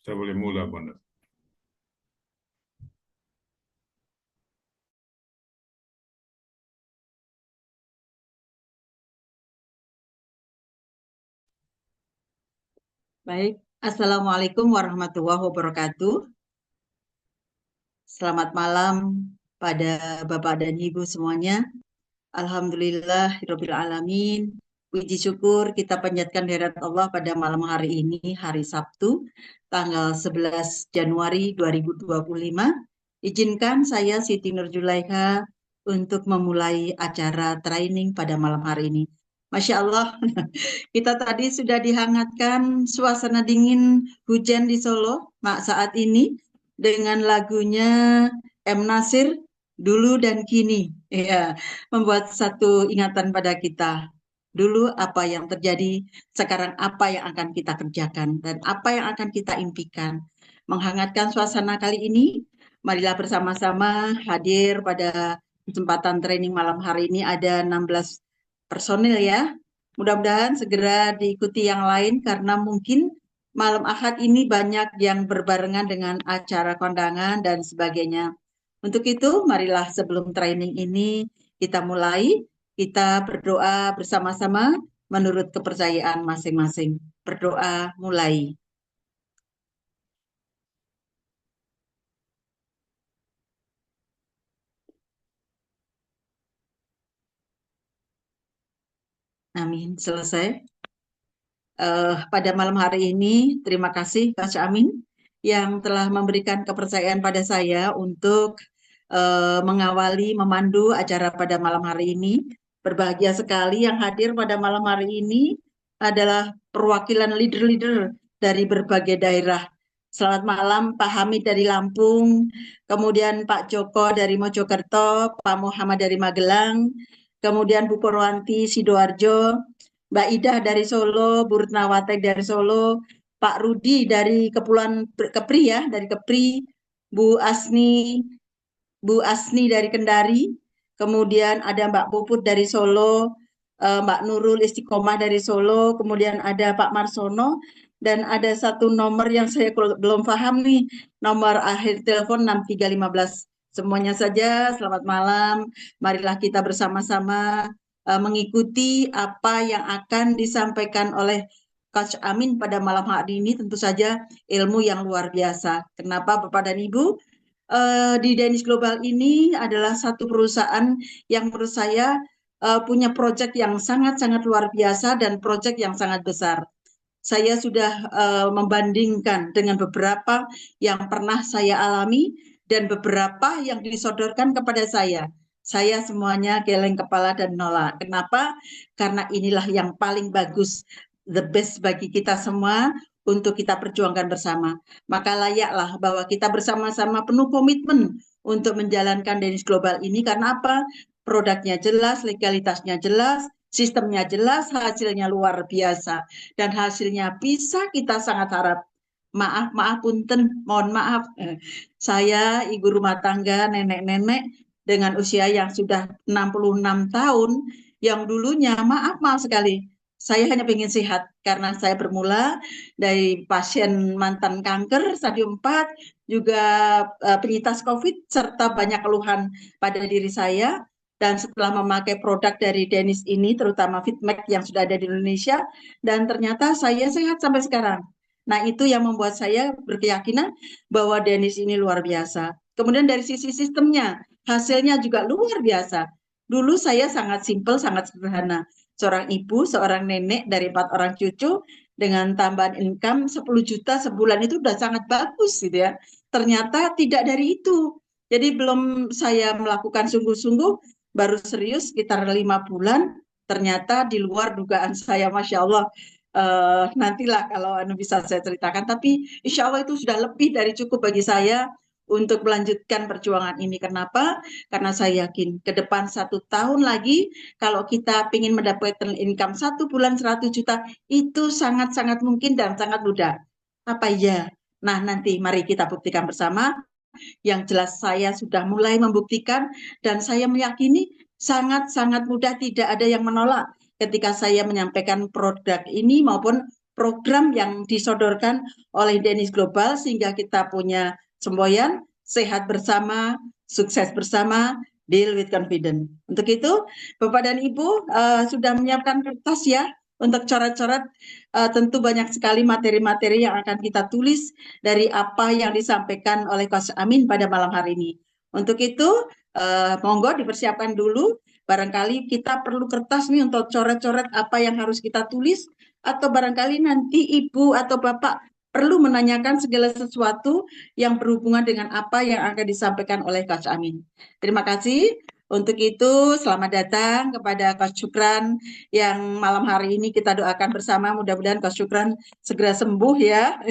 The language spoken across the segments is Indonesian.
Saya boleh mula, Bunda. Baik, Assalamualaikum warahmatullahi wabarakatuh. Selamat malam pada Bapak dan Ibu semuanya. Alhamdulillahirabbil alamin. Puji syukur kita panjatkan kehadirat Allah pada malam hari ini, hari Sabtu, tanggal 11 Januari 2025. Izinkan saya Siti Nurjulaiha untuk memulai acara training pada malam hari ini. Masya Allah, kita tadi sudah dihangatkan suasana dingin hujan di Solo saat ini dengan lagunya M. Nasir, Dulu dan Kini. Ya, membuat satu ingatan pada kita. Dulu apa yang terjadi, sekarang apa yang akan kita kerjakan, dan apa yang akan kita impikan. Menghangatkan suasana kali ini, marilah bersama-sama hadir pada kesempatan training malam hari ini. Ada 16 personil ya. Mudah-mudahan segera diikuti yang lain karena mungkin malam Ahad ini banyak yang berbarengan dengan acara kondangan dan sebagainya. Untuk itu, marilah sebelum training ini kita mulai, kita berdoa bersama-sama menurut kepercayaan masing-masing. Berdoa mulai. Amin. Selesai. Pada malam hari ini, terima kasih Kak Amin yang telah memberikan kepercayaan pada saya untuk mengawali, memandu acara pada malam hari ini. Berbahagia sekali yang hadir pada malam hari ini adalah perwakilan leader-leader dari berbagai daerah. Selamat malam Pak Hamid dari Lampung, kemudian Pak Joko dari Mojokerto, Pak Muhammad dari Magelang, kemudian Bu Purwanti Sidoarjo, Mbak Ida dari Solo, Bu Rutnawati dari Solo, Pak Rudi dari Kepulauan Kepri ya, dari Kepri, Bu Asni, Bu Asni dari Kendari, kemudian ada Mbak Puput dari Solo, Mbak Nurul Istiqomah dari Solo, kemudian ada Pak Marsono, dan ada satu nomor yang saya belum paham nih, nomor akhir telepon 6315. Semuanya saja, selamat malam. Marilah kita bersama-sama mengikuti apa yang akan disampaikan oleh Coach Amin pada malam hari ini. Tentu saja ilmu yang luar biasa. Kenapa Bapak dan Ibu? Di Danish Global ini adalah satu perusahaan yang menurut saya punya proyek yang sangat-sangat luar biasa dan proyek yang sangat besar. Saya sudah membandingkan dengan beberapa yang pernah saya alami dan beberapa yang disodorkan kepada saya. Saya semuanya geleng kepala dan nolak. Kenapa? Karena inilah yang paling bagus, the best bagi kita semua untuk kita perjuangkan bersama. Maka layaklah bahwa kita bersama-sama penuh komitmen untuk menjalankan Danish Global ini. Karena apa? Produknya jelas, legalitasnya jelas, sistemnya jelas, hasilnya luar biasa. Dan hasilnya bisa kita sangat harap. Maaf punten, mohon maaf. Saya ibu rumah tangga, nenek-nenek dengan usia yang sudah 66 tahun, yang dulunya maaf sekali. Saya hanya ingin sehat karena saya bermula dari pasien mantan kanker stadium 4, juga penyintas COVID, serta banyak keluhan pada diri saya. Dan setelah memakai produk dari Danish ini, terutama Fitmax yang sudah ada di Indonesia, dan ternyata saya sehat sampai sekarang. Nah, itu yang membuat saya berkeyakinan bahwa Danish ini luar biasa. Kemudian dari sisi sistemnya, hasilnya juga luar biasa. Dulu saya sangat simpel, sangat sederhana. Seorang ibu, seorang nenek dari 4 orang cucu, dengan tambahan income 10 juta sebulan itu sudah sangat bagus gitu ya. Ternyata tidak dari itu. Jadi belum saya melakukan sungguh-sungguh, baru serius sekitar 5 bulan, ternyata di luar dugaan saya, Masya Allah. Nantilah kalau bisa saya ceritakan, tapi insya Allah itu sudah lebih dari cukup bagi saya untuk melanjutkan perjuangan ini. Kenapa? Karena saya yakin ke depan 1 tahun lagi, kalau kita ingin mendapatkan income 1 bulan 100 juta, itu sangat-sangat mungkin dan sangat mudah. Apa iya? Nah, nanti mari kita buktikan bersama. Yang jelas saya sudah mulai membuktikan dan saya meyakini sangat-sangat mudah, tidak ada yang menolak ketika saya menyampaikan produk ini maupun program yang disodorkan oleh Dennis Global sehingga kita punya semboyan sehat bersama, sukses bersama, deal with confidence. Untuk itu, Bapak dan Ibu sudah menyiapkan kertas ya untuk coret-coret. Tentu banyak sekali materi-materi yang akan kita tulis dari apa yang disampaikan oleh Coach Amin pada malam hari ini. Untuk itu, monggo dipersiapkan dulu. Barangkali kita perlu kertas nih untuk coret-coret apa yang harus kita tulis, atau barangkali nanti Ibu atau Bapak perlu menanyakan segala sesuatu yang berhubungan dengan apa yang akan disampaikan oleh Coach Amin. Terima kasih. Untuk itu, selamat datang kepada Coach Syukran yang malam hari ini kita doakan bersama. Mudah-mudahan Coach Syukran segera sembuh ya.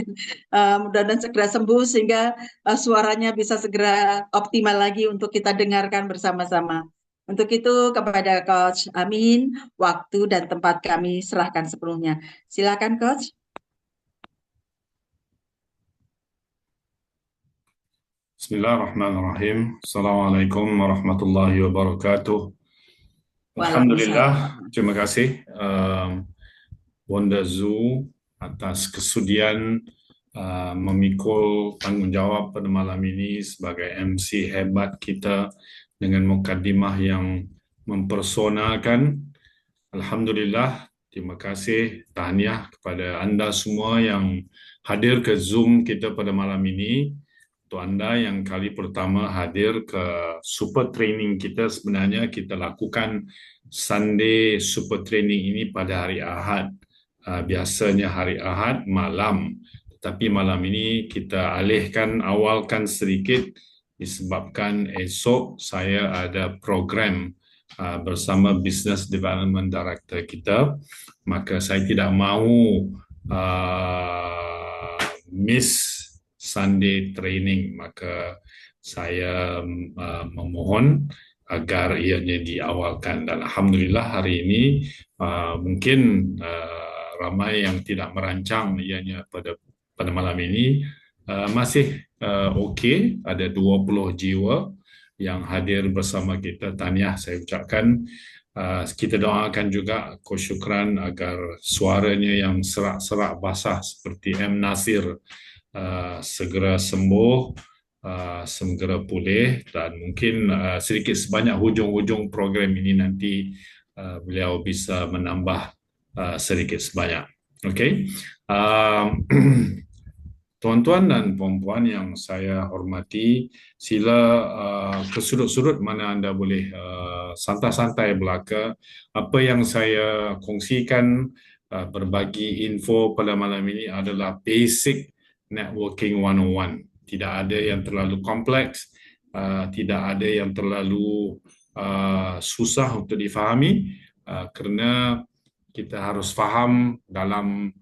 Mudah-mudahan segera sembuh sehingga suaranya bisa segera optimal lagi untuk kita dengarkan bersama-sama. Untuk itu, kepada Coach Amin, waktu dan tempat kami serahkan sepenuhnya. Silakan, Coach. Bismillahirrahmanirrahim. Assalamualaikum warahmatullahi wabarakatuh. Alhamdulillah, terima kasih Bonda Zhu atas kesudian memikul tanggungjawab pada malam ini sebagai MC hebat kita dengan mukadimah yang mempersonakan. Alhamdulillah, terima kasih, tahniah kepada anda semua yang hadir ke Zoom kita pada malam ini. Untuk anda yang kali pertama hadir ke super training kita, sebenarnya kita lakukan Sunday super training ini pada hari Ahad. Biasanya hari Ahad malam, tetapi malam ini kita awalkan sedikit disebabkan esok saya ada program bersama Business Development Director kita, maka saya tidak mahu miss Sunday training, maka saya memohon agar ianya diawalkan. Dan Alhamdulillah hari ini mungkin ramai yang tidak merancang ianya pada malam ini masih okey, ada 20 jiwa yang hadir bersama kita. Tahniah saya ucapkan. Kita doakan juga Coach Syukran agar suaranya yang serak-serak basah seperti M. Nasir segera sembuh, segera pulih, dan mungkin sedikit sebanyak hujung-hujung program ini nanti beliau bisa menambah sedikit sebanyak. Okey. Tuan-tuan dan puan-puan yang saya hormati, sila ke sudut-sudut mana anda boleh santai-santai belaka. Apa yang saya kongsikan, berbagi info pada malam ini adalah basic networking 101. Tidak ada yang terlalu kompleks, tidak ada yang terlalu susah untuk difahami, kerana kita harus faham dalam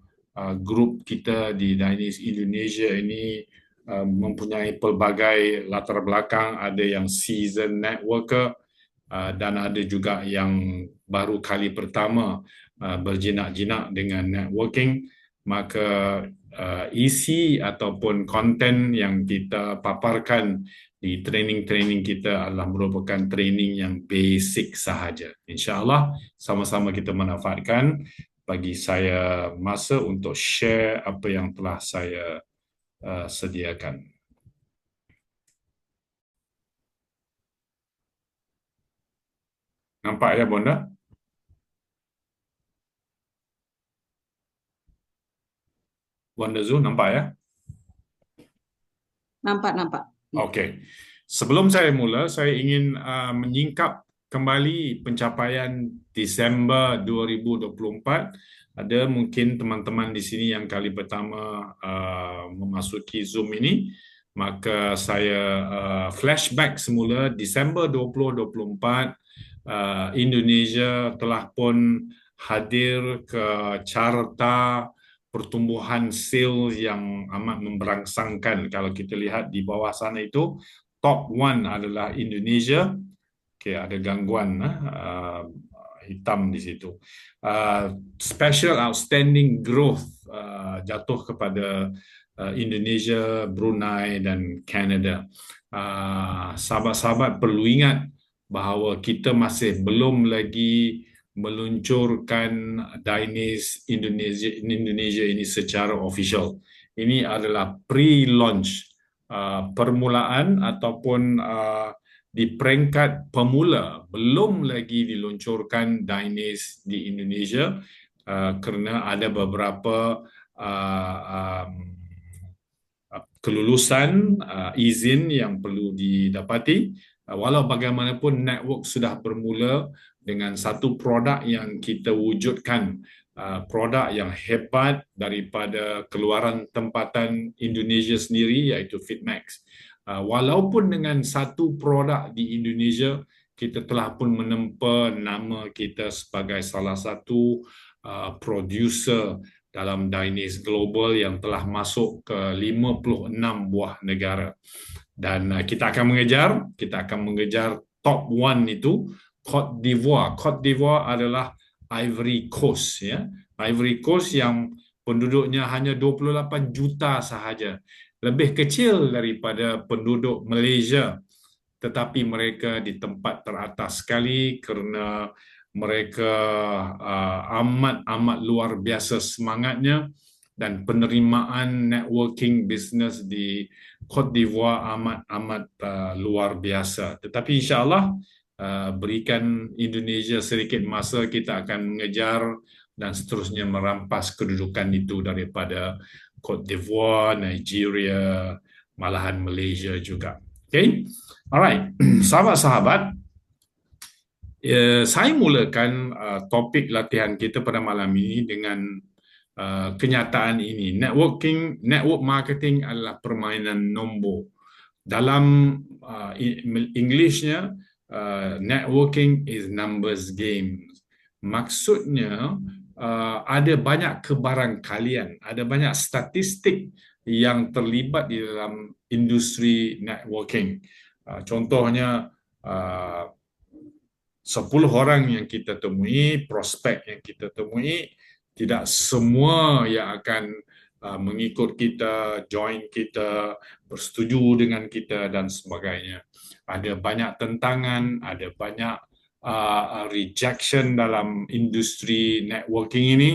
grup kita di Dynix Indonesia ini mempunyai pelbagai latar belakang. Ada yang seasoned networker dan ada juga yang baru kali pertama berjinak-jinak dengan networking. Maka isi ataupun konten yang kita paparkan di training-training kita adalah merupakan training yang basic sahaja. InsyaAllah sama-sama kita manfaatkan. Bagi saya masa untuk share apa yang telah saya sediakan. Nampak ya, Bonda? Bonda Zul, nampak ya? Nampak. Okey. Sebelum saya mula, saya ingin menyingkap kembali pencapaian Disember 2024. Ada mungkin teman-teman di sini yang kali pertama memasuki Zoom ini, maka saya flashback semula. Disember 2024, Indonesia telah pun hadir ke carta pertumbuhan sales yang amat memberangsangkan. Kalau kita lihat di bawah sana itu, top 1 adalah Indonesia. Okay, ada gangguan hitam di situ. Special outstanding growth jatuh kepada Indonesia, Brunei dan Canada. Sahabat-sahabat perlu ingat bahawa kita masih belum lagi meluncurkan Diners Indonesia ini secara official. Ini adalah pre-launch, permulaan ataupun di peringkat pemula, belum lagi diluncurkan Diners di Indonesia, kerana ada beberapa kelulusan, izin yang perlu didapati. Walau bagaimanapun, network sudah bermula dengan satu produk yang kita wujudkan, produk yang hebat daripada keluaran tempatan Indonesia sendiri, iaitu Fitmax. Walaupun dengan satu produk di Indonesia, kita telah pun menempa nama kita sebagai salah satu producer dalam Diners Global yang telah masuk ke 56 buah negara. Dan kita akan mengejar top one itu, Cote d'Ivoire. Cote d'Ivoire adalah Ivory Coast, ya. Ivory Coast yang penduduknya hanya 28 juta sahaja. Lebih kecil daripada penduduk Malaysia, tetapi mereka di tempat teratas sekali kerana mereka amat luar biasa semangatnya, dan penerimaan networking business di Cote d'Ivoire amat luar biasa. Tetapi insya-Allah, berikan Indonesia sedikit masa, kita akan mengejar dan seterusnya merampas kedudukan itu daripada Cote d'Ivoire, Nigeria, malahan Malaysia juga. Okay? Alright, sahabat-sahabat, saya mulakan topik latihan kita pada malam ini dengan kenyataan ini. Network marketing adalah permainan nombor. Dalam Englishnya, networking is numbers game. Maksudnya, ada banyak kebarangkalian, ada banyak statistik yang terlibat di dalam industri networking. Contohnya, 10 orang yang kita temui, prospek yang kita temui, tidak semua yang akan mengikut kita, join kita, bersetuju dengan kita dan sebagainya. Ada banyak tentangan, ada banyak rejection dalam industri networking ini,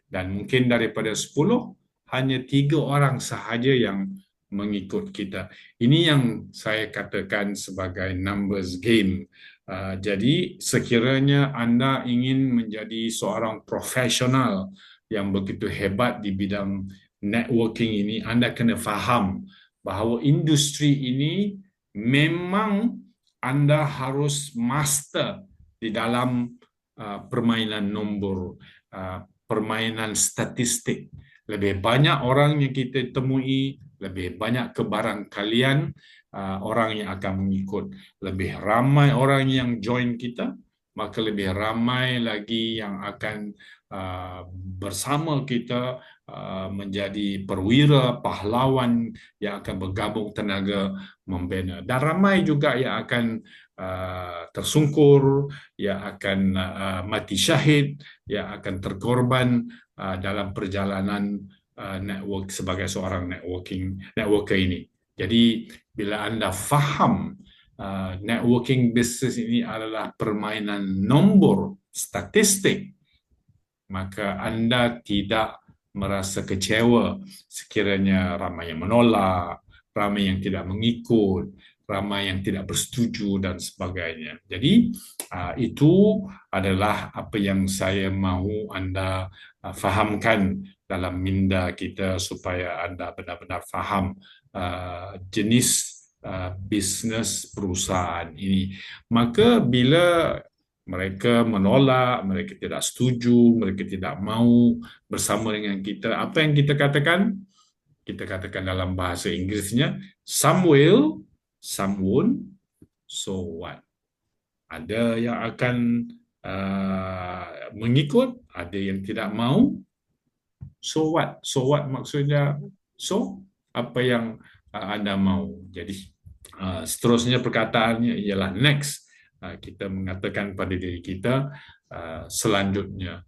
dan mungkin daripada 10, hanya 3 orang sahaja yang mengikut kita. Ini yang saya katakan sebagai numbers game. Jadi sekiranya anda ingin menjadi seorang profesional yang begitu hebat di bidang networking ini, anda kena faham bahawa industri ini memang anda harus master di dalam permainan nombor, permainan statistik. Lebih banyak orang yang kita temui, lebih banyak kebarangkalian orang yang akan mengikut. Lebih ramai orang yang join kita, maka lebih ramai lagi yang akan bersama kita menjadi perwira, pahlawan yang akan bergabung tenaga membina. Dan ramai juga yang akan tersungkur, yang akan mati syahid, yang akan terkorban dalam perjalanan network sebagai seorang networker ini. Jadi bila anda faham networking business ini adalah permainan nombor, statistik, maka anda tidak merasa kecewa sekiranya ramai yang menolak, ramai yang tidak mengikut, ramai yang tidak bersetuju dan sebagainya. Jadi itu adalah apa yang saya mahu anda fahamkan dalam minda kita supaya anda benar-benar faham jenis bisnes perusahaan ini. Maka bila mereka menolak, mereka tidak setuju, mereka tidak mahu bersama dengan kita, apa yang kita katakan? Kita katakan dalam bahasa Inggerisnya, some will, some won't, so what? Ada yang akan mengikut, ada yang tidak mahu, so what? So what maksudnya? So, apa yang anda mahu? Jadi, seterusnya perkataannya ialah next. Kita mengatakan pada diri kita, selanjutnya,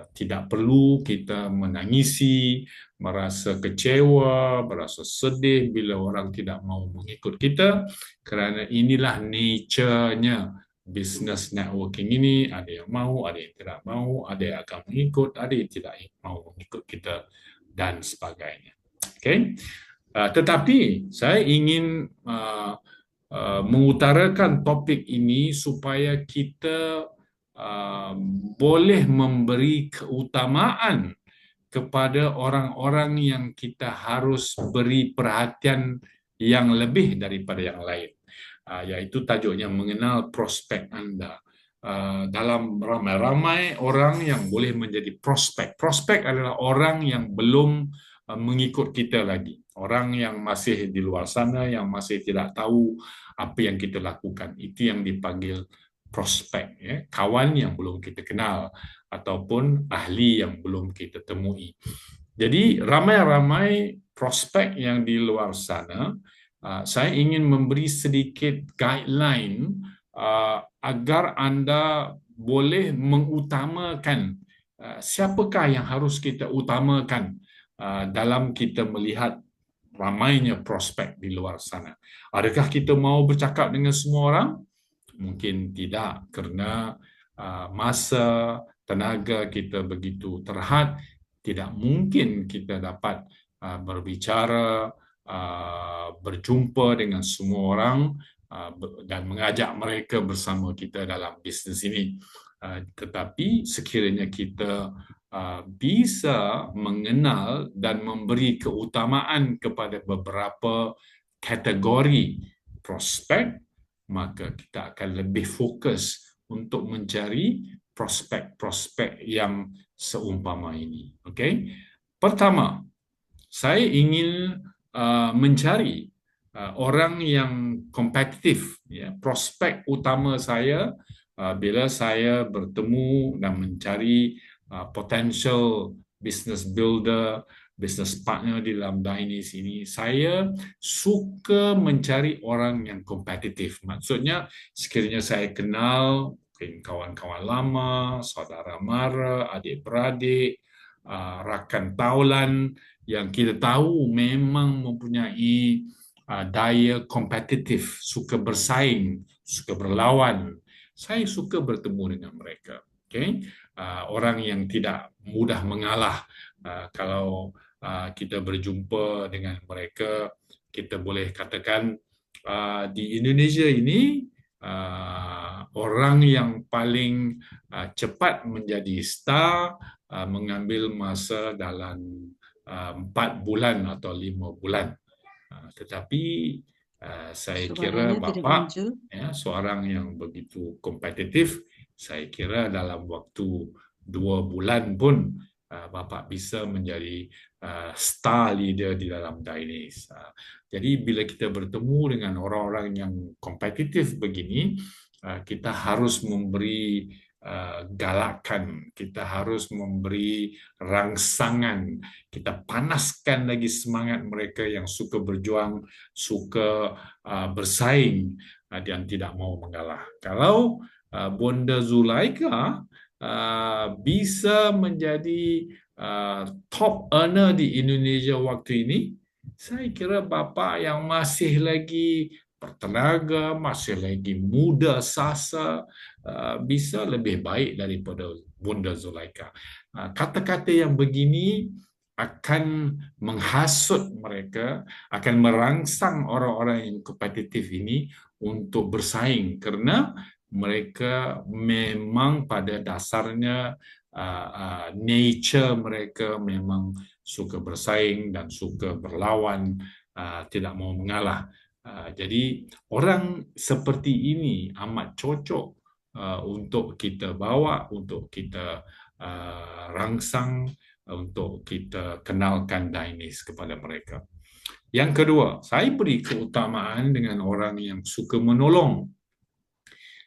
tidak perlu kita menangisi, merasa kecewa, merasa sedih bila orang tidak mahu mengikut kita, kerana inilah nature-nya business networking ini, ada yang mau, ada yang tidak mau, ada yang akan mengikut, ada yang tidak mau mengikut kita dan sebagainya. Okay? Tetapi saya ingin mengutarakan topik ini supaya kita boleh memberi keutamaan kepada orang-orang yang kita harus beri perhatian yang lebih daripada yang lain. Iaitu tajuknya mengenal prospek anda. Dalam ramai-ramai orang yang boleh menjadi prospek. Prospek adalah orang yang belum mengikut kita lagi. Orang yang masih di luar sana, yang masih tidak tahu apa yang kita lakukan. Itu yang dipanggil prospek. Ya. Kawan yang belum kita kenal ataupun ahli yang belum kita temui. Jadi ramai-ramai prospek yang di luar sana, saya ingin memberi sedikit guideline agar anda boleh mengutamakan siapakah yang harus kita utamakan dalam kita melihat ramainya prospek di luar sana. Adakah kita mau bercakap dengan semua orang? Mungkin tidak, kerana masa, tenaga kita begitu terhad, tidak mungkin kita dapat berbicara, berjumpa dengan semua orang dan mengajak mereka bersama kita dalam bisnes ini. Tetapi sekiranya kita bisa mengenal dan memberi keutamaan kepada beberapa kategori prospek, maka kita akan lebih fokus untuk mencari prospek-prospek yang seumpama ini. Okay? Pertama, saya ingin mencari orang yang kompetitif. Ya. Prospek utama saya bila saya bertemu dan mencari potential business builder, business partner di dalam Dainis ini, saya suka mencari orang yang kompetitif. Maksudnya, sekiranya saya kenal kawan-kawan lama, saudara mara, adik-beradik, rakan taulan yang kita tahu memang mempunyai daya kompetitif, suka bersaing, suka berlawan. Saya suka bertemu dengan mereka. Okay? Orang yang tidak mudah mengalah. Kalau kita berjumpa dengan mereka, kita boleh katakan di Indonesia ini orang yang paling cepat menjadi star mengambil masa dalam 4 bulan atau 5 bulan. Tetapi saya kira Bapa seorang yang begitu kompetitif, saya kira dalam waktu 2 bulan pun Bapa bisa menjadi star leader di dalam Dainis. Jadi bila kita bertemu dengan orang-orang yang kompetitif begini, kita harus memberi galakan, kita harus memberi rangsangan, kita panaskan lagi semangat mereka yang suka berjuang, suka bersaing dan tidak mau mengalah. Kalau Bonda Zulaika bisa menjadi top earner di Indonesia waktu ini, saya kira bapa yang masih lagi bertenaga, masih lagi muda sasa, bisa lebih baik daripada Bonda Zulaika. Kata-kata yang begini akan menghasut mereka, akan merangsang orang-orang yang kompetitif ini untuk bersaing kerana mereka memang pada dasarnya nature mereka memang suka bersaing dan suka berlawan, tidak mau mengalah. Jadi orang seperti ini amat cocok untuk kita bawa, untuk kita rangsang, untuk kita kenalkan Dainis kepada mereka. Yang kedua, saya beri keutamaan dengan orang yang suka menolong.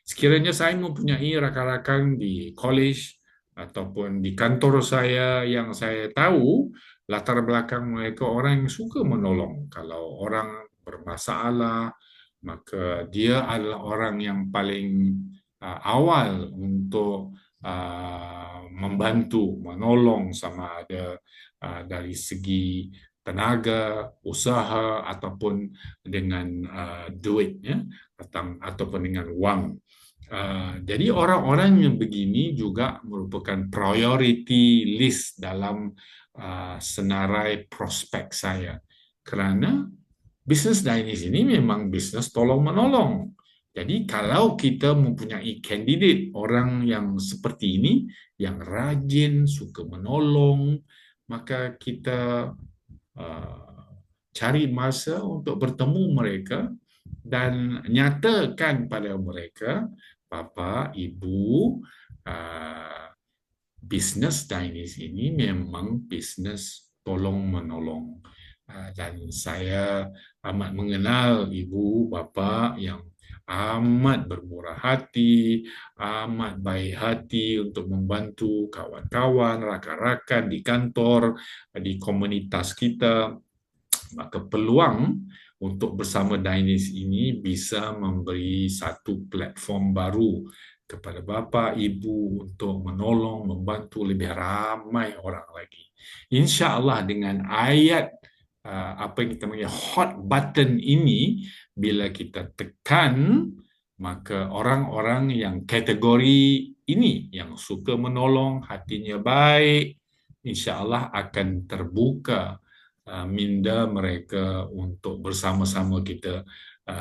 Sekiranya saya mempunyai rakan-rakan di college ataupun di kantor saya yang saya tahu latar belakang mereka orang yang suka menolong. Kalau orang bermasalah, maka dia adalah orang yang paling awal untuk membantu, menolong, sama ada dari segi tenaga, usaha ataupun dengan duit, ya, ataupun dengan wang. Jadi orang-orang yang begini juga merupakan priority list dalam senarai prospek saya. Kerana bisnes Chinese ini memang bisnes tolong-menolong. Jadi kalau kita mempunyai kandidat orang yang seperti ini, yang rajin, suka menolong, maka kita uh, cari masa untuk bertemu mereka dan nyatakan pada mereka, Bapa, Ibu, uh, bisnes Chinese ini memang bisnes tolong-menolong. Dan saya amat mengenal ibu bapa yang amat bermurah hati, amat baik hati untuk membantu kawan-kawan, rakan-rakan di kantor, di komunitas kita. Maka peluang untuk bersama Dainis ini bisa memberi satu platform baru kepada bapa, ibu untuk menolong, membantu lebih ramai orang lagi. InsyaAllah dengan ayat apa yang kita panggil hot button ini, bila kita tekan, maka orang-orang yang kategori ini, yang suka menolong, hatinya baik, insya-Allah akan terbuka minda mereka untuk bersama-sama kita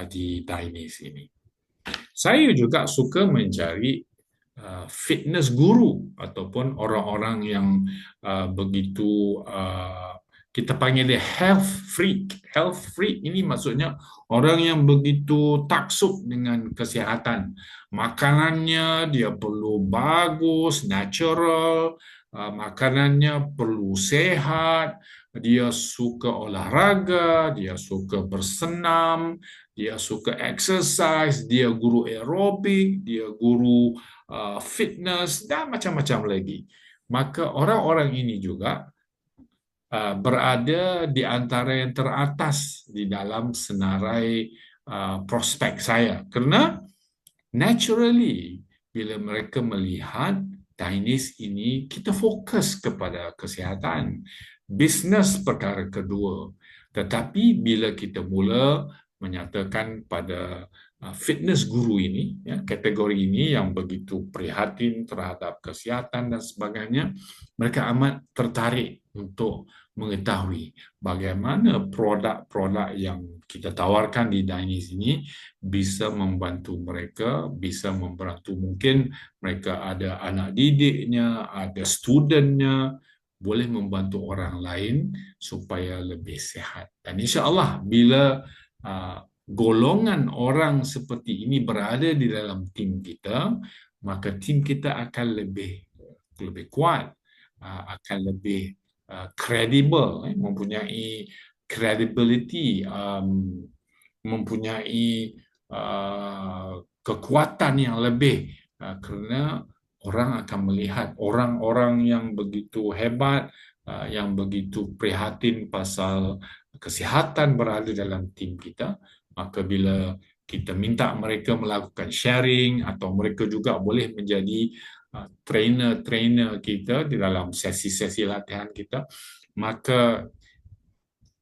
di Dainis ini. Saya juga suka mencari fitness guru ataupun orang-orang yang begitu kita panggil dia health freak. Health freak ini maksudnya orang yang begitu taksub dengan kesihatan. Makanannya dia perlu bagus, natural, makanannya perlu sehat, dia suka olahraga, dia suka bersenam, dia suka exercise, dia guru aerobik, dia guru fitness dan macam-macam lagi. Maka orang-orang ini juga berada di antara yang teratas di dalam senarai prospek saya. Kerana naturally bila mereka melihat Chinese ini, kita fokus kepada kesihatan. Bisnes perkara kedua. Tetapi bila kita mula menyatakan pada fitness guru ini, ya, kategori ini yang begitu prihatin terhadap kesihatan dan sebagainya, mereka amat tertarik untuk mengetahui bagaimana produk-produk yang kita tawarkan di Dainis ini bisa membantu mereka, bisa membantu mungkin mereka ada anak didiknya, ada studentnya, boleh membantu orang lain supaya lebih sihat. Dan insya-Allah bila golongan orang seperti ini berada di dalam tim kita, maka tim kita akan lebih kuat, akan lebih kredibel, mempunyai credibility, mempunyai kekuatan yang lebih kerana orang akan melihat orang-orang yang begitu hebat, yang begitu prihatin pasal kesihatan berada dalam tim kita. Maka bila kita minta mereka melakukan sharing atau mereka juga boleh menjadi trainer-trainer kita di dalam sesi-sesi latihan kita, maka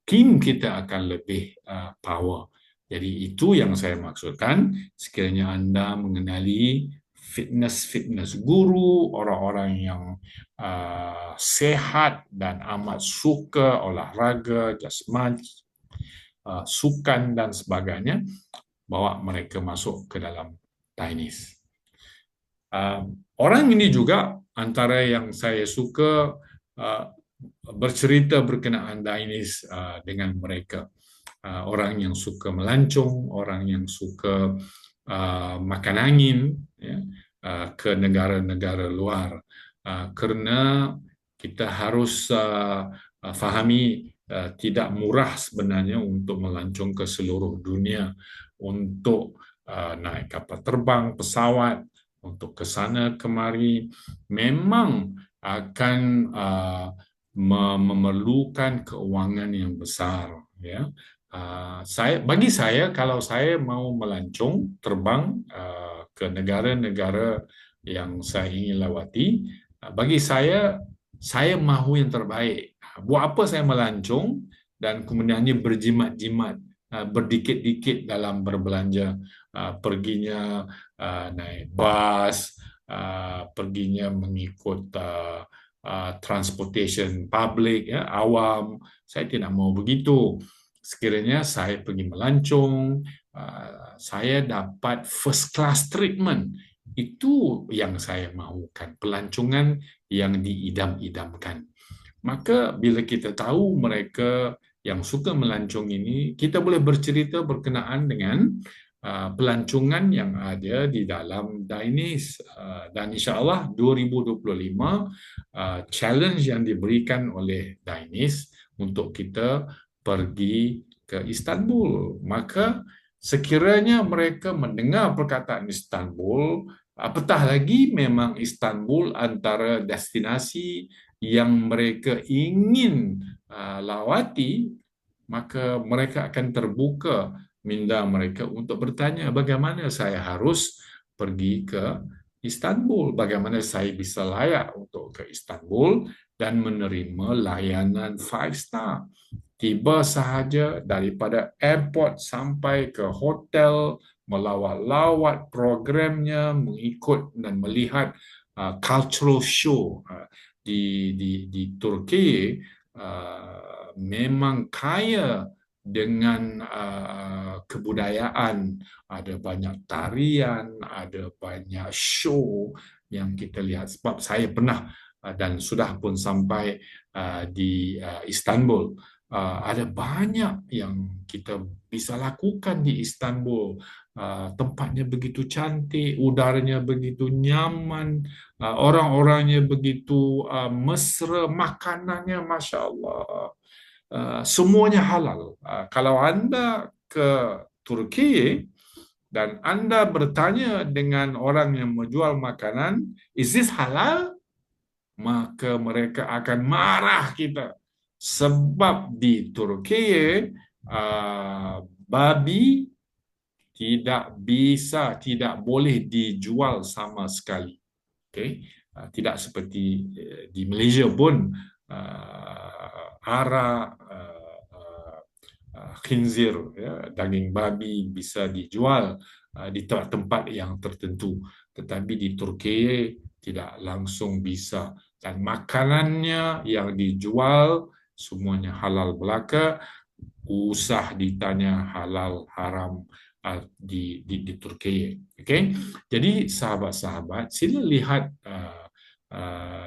tim kita akan lebih power. Jadi itu yang saya maksudkan. Sekiranya anda mengenali fitness guru, orang-orang yang sehat dan amat suka olahraga, jasmani, sukan dan sebagainya, bawa mereka masuk ke dalam Chinese. Orang ini juga antara yang saya suka bercerita berkenaan Chinese dengan mereka. Orang yang suka melancong, orang yang suka makan angin, ya, ke negara-negara luar. Kerana kita harus fahami tidak murah sebenarnya untuk melancong ke seluruh dunia, untuk naik kapal terbang, pesawat, untuk ke sana kemari, memang akan memerlukan keuangan yang besar. Ya. Bagi saya, kalau saya mau melancong, terbang ke negara-negara yang saya ingin lawati, bagi saya mahu yang terbaik. Buat apa saya melancong dan kemudiannya berjimat-jimat, berdikit-dikit dalam berbelanja. perginya naik bas, perginya mengikut transportation public, ya, awam. Saya tidak mau begitu. Sekiranya saya pergi melancong, saya dapat first class treatment. Itu yang saya mahukan, pelancongan yang diidam-idamkan. Maka bila kita tahu mereka yang suka melancong ini, kita boleh bercerita berkenaan dengan pelancongan yang ada di dalam Dainis. Dan insya-Allah 2025 challenge yang diberikan oleh Dainis untuk kita pergi ke Istanbul. Maka sekiranya mereka mendengar perkataan Istanbul, apatah lagi memang Istanbul antara destinasi yang mereka ingin lawati, maka mereka akan terbuka minda mereka untuk bertanya bagaimana saya harus pergi ke Istanbul, bagaimana saya bisa layak untuk ke Istanbul dan menerima layanan 5 star. Tiba sahaja daripada airport sampai ke hotel, melawat-lawat programnya, mengikut dan melihat cultural show di Turki, memang kaya dengan kebudayaan. Ada banyak tarian, ada banyak show yang kita lihat. Sebab saya pernah dan sudah pun sampai di Istanbul. Ada banyak yang kita bisa lakukan di Istanbul. Tempatnya begitu cantik, udaranya begitu nyaman, orang-orangnya begitu mesra, makanannya Masya Allah. Semuanya halal. Kalau Anda ke Turki dan Anda bertanya dengan orang yang menjual makanan, is this halal? Maka mereka akan marah kita. Sebab di Turki, babi tidak boleh dijual sama sekali. Okay? Tidak seperti di Malaysia pun, arak, khinzir, ya, daging babi bisa dijual di tempat-tempat yang tertentu. Tetapi di Turki tidak langsung bisa. Dan makanannya yang dijual semuanya halal belaka, usah ditanya halal haram di Turki. Okay? Jadi sahabat-sahabat, sila lihat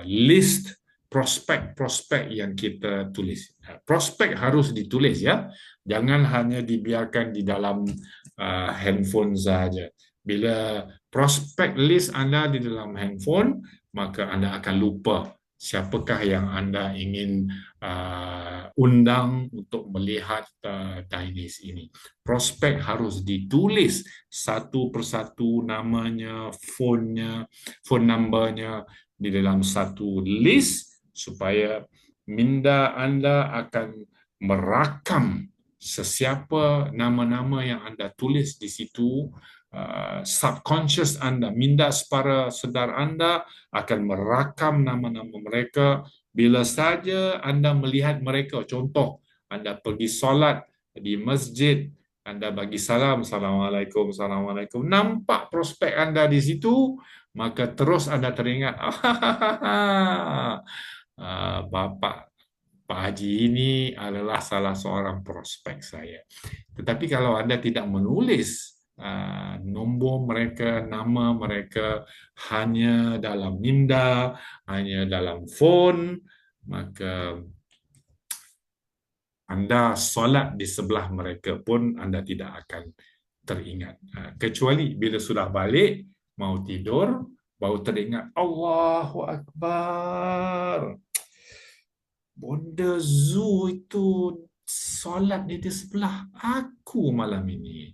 list prospek-prospek yang kita tulis. Prospek harus ditulis, ya. Jangan hanya dibiarkan di dalam handphone saja. Bila prospek list Anda di dalam handphone, maka Anda akan lupa siapakah yang Anda ingin undang untuk melihat Dainis ini. Prospek harus ditulis satu persatu, namanya, phone numbernya di dalam satu list, supaya minda Anda akan merakam sesiapa nama-nama yang Anda tulis di situ. Subconscious Anda, minda separa sedar Anda akan merakam nama-nama mereka. Bila saja Anda melihat mereka, contoh, Anda pergi solat di masjid, Anda bagi salam, Assalamualaikum, Assalamualaikum, nampak prospek Anda di situ, maka terus Anda teringat, Bapak Pak Haji ini adalah salah seorang prospek saya. Tetapi kalau Anda tidak menulis nombor mereka, nama mereka hanya dalam minda, hanya dalam phone, maka Anda solat di sebelah mereka pun Anda tidak akan teringat. Kecuali bila sudah balik, mau tidur, baru teringat, Allahu Akbar. Bonda Zoo itu solat di sebelah aku malam ini.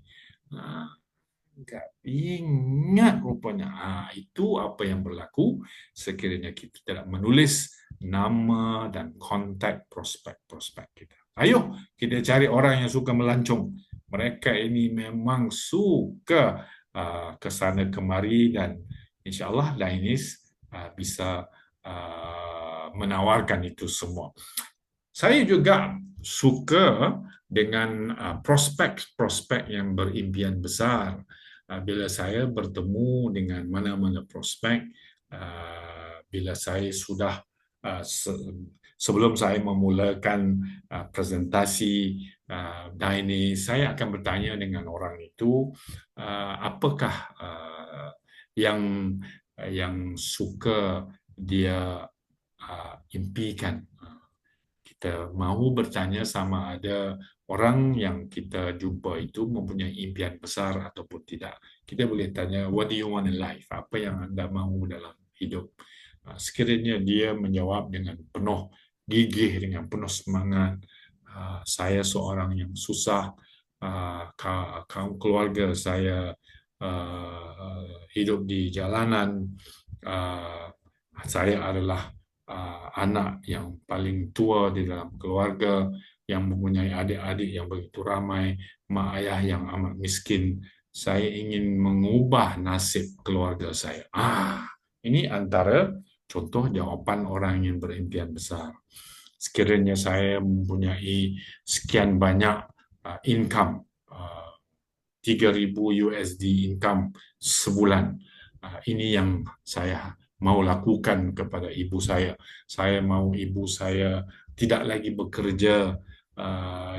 Enggak ingat rupanya. Itu apa yang berlaku sekiranya kita tidak menulis nama dan kontak prospek-prospek kita. Ayo kita cari orang yang suka melancong. Mereka ini memang suka ke sana kemari, dan insya-Allah Dainis bisa menawarkan itu semua. Saya juga suka dengan prospek-prospek yang berimpian besar. bila saya bertemu dengan mana-mana prospek, bila saya sudah sebelum saya memulakan presentasi Daini, saya akan bertanya dengan orang itu, apakah yang suka dia impikan. Kita mahu bertanya sama ada orang yang kita jumpa itu mempunyai impian besar ataupun tidak. Kita boleh tanya, what do you want in life? Apa yang anda mahu dalam hidup? Sekiranya dia menjawab dengan penuh gigih, dengan penuh semangat, saya seorang yang susah, kaum keluarga saya hidup di jalanan, saya adalah anak yang paling tua di dalam keluarga, yang mempunyai adik-adik yang begitu ramai, mak ayah yang amat miskin. Saya ingin mengubah nasib keluarga saya. Ini antara contoh jawapan orang yang berimpian besar. Sekiranya saya mempunyai sekian banyak income, 3,000 USD income sebulan, ini yang saya mau lakukan kepada ibu saya. Saya mau ibu saya tidak lagi bekerja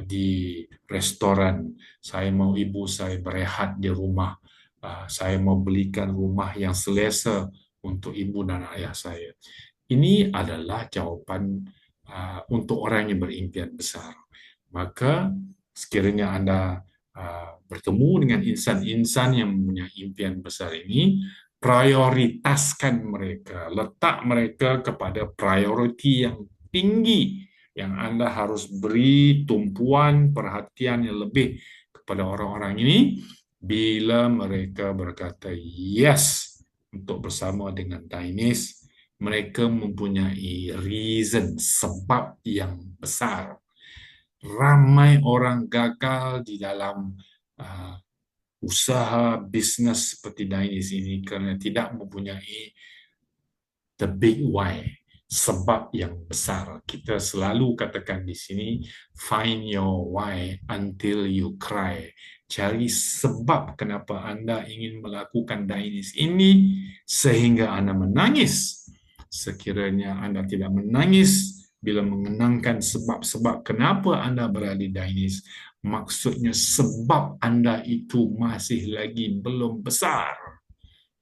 di restoran. Saya mau ibu saya berehat di rumah. Saya mau belikan rumah yang selesa untuk ibu dan ayah saya. Ini adalah jawapan untuk orang yang berimpian besar. Maka sekiranya Anda bertemu dengan insan-insan yang mempunyai impian besar ini, prioritaskan mereka, letak mereka kepada prioriti yang tinggi, yang Anda harus beri tumpuan perhatian yang lebih kepada orang-orang ini. Bila mereka berkata yes untuk bersama dengan Dainese, mereka mempunyai reason, sebab yang besar. Ramai orang gagal di dalam usaha bisnes seperti Dainese ini kerana tidak mempunyai the big why, sebab yang besar. Kita selalu katakan di sini, find your why until you cry. Cari sebab kenapa anda ingin melakukan Dainese ini sehingga anda menangis. Sekiranya anda tidak menangis bila mengenangkan sebab-sebab kenapa anda berada di Dainese, maksudnya sebab anda itu masih lagi belum besar.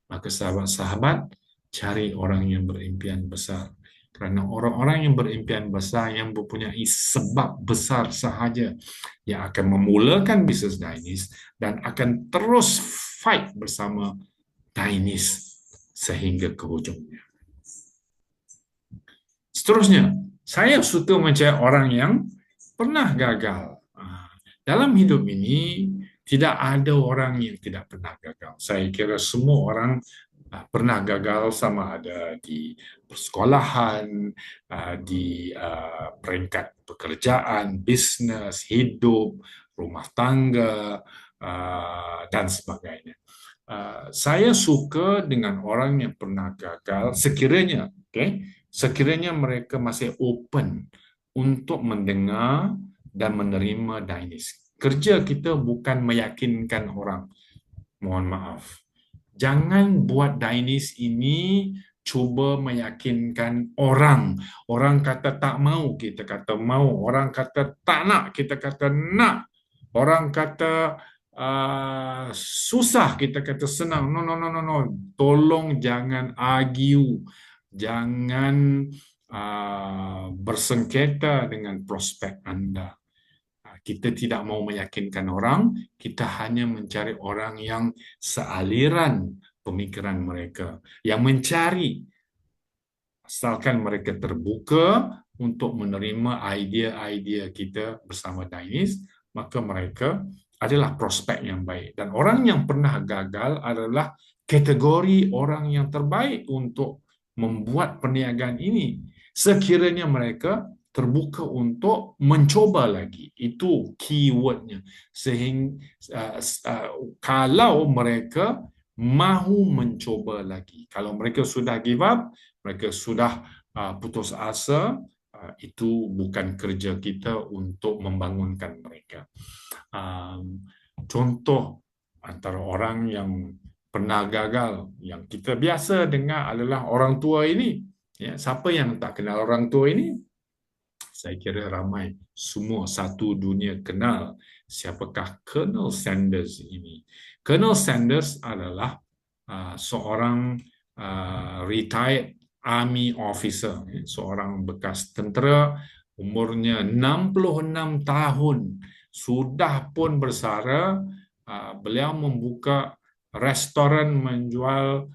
Maka sahabat-sahabat, cari orang yang berimpian besar. Kerana orang-orang yang berimpian besar, yang mempunyai sebab besar sahaja, yang akan memulakan bisnes Dainese dan akan terus fight bersama Dainese sehingga ke hujungnya. Seterusnya, saya suka mencari orang yang pernah gagal. Dalam hidup ini, tidak ada orang yang tidak pernah gagal. Saya kira semua orang pernah gagal, sama ada di persekolahan, di peringkat pekerjaan, bisnes, hidup, rumah tangga, dan sebagainya. Saya suka dengan orang yang pernah gagal sekiranya, sekiranya mereka masih open untuk mendengar dan menerima Dainese. Kerja kita bukan meyakinkan orang. Mohon maaf. Jangan buat Dainese ini cuba meyakinkan orang. Orang kata tak mau, kita kata mau. Orang kata tak nak, kita kata nak. Orang kata susah, kita kata senang. No. Tolong jangan argue. Jangan bersengketa dengan prospek anda. Kita tidak mau meyakinkan orang, kita hanya mencari orang yang sealiran pemikiran mereka, yang mencari, asalkan mereka terbuka untuk menerima idea-idea kita bersama Dainese, maka mereka adalah prospek yang baik. Dan orang yang pernah gagal adalah kategori orang yang terbaik untuk membuat perniagaan ini. Sekiranya mereka terbuka untuk mencoba lagi. Itu keywordnya. Sehingga kalau mereka mahu mencoba lagi. Kalau mereka sudah give up, mereka sudah putus asa, itu bukan kerja kita untuk membangunkan mereka. Contoh antara orang yang pernah gagal, yang kita biasa dengar adalah orang tua ini. Ya, siapa yang tak kenal orang tua ini? Saya kira ramai, semua satu dunia kenal siapakah Colonel Sanders ini. Colonel Sanders adalah seorang retired army officer, seorang bekas tentera, umurnya 66 tahun, sudah pun bersara. Beliau membuka restoran menjual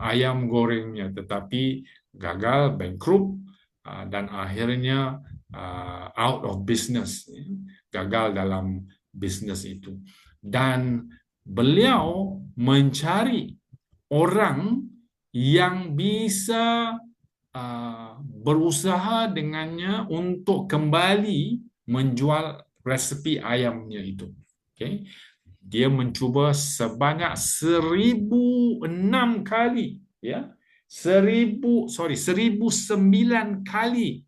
ayam gorengnya, tetapi gagal, bankrupt, dan akhirnya out of business, gagal dalam bisnes itu. Dan beliau mencari orang yang bisa berusaha dengannya untuk kembali menjual resepi ayamnya itu. Okay? Dia mencuba sebanyak 1,006 kali, ya, 1,009 kali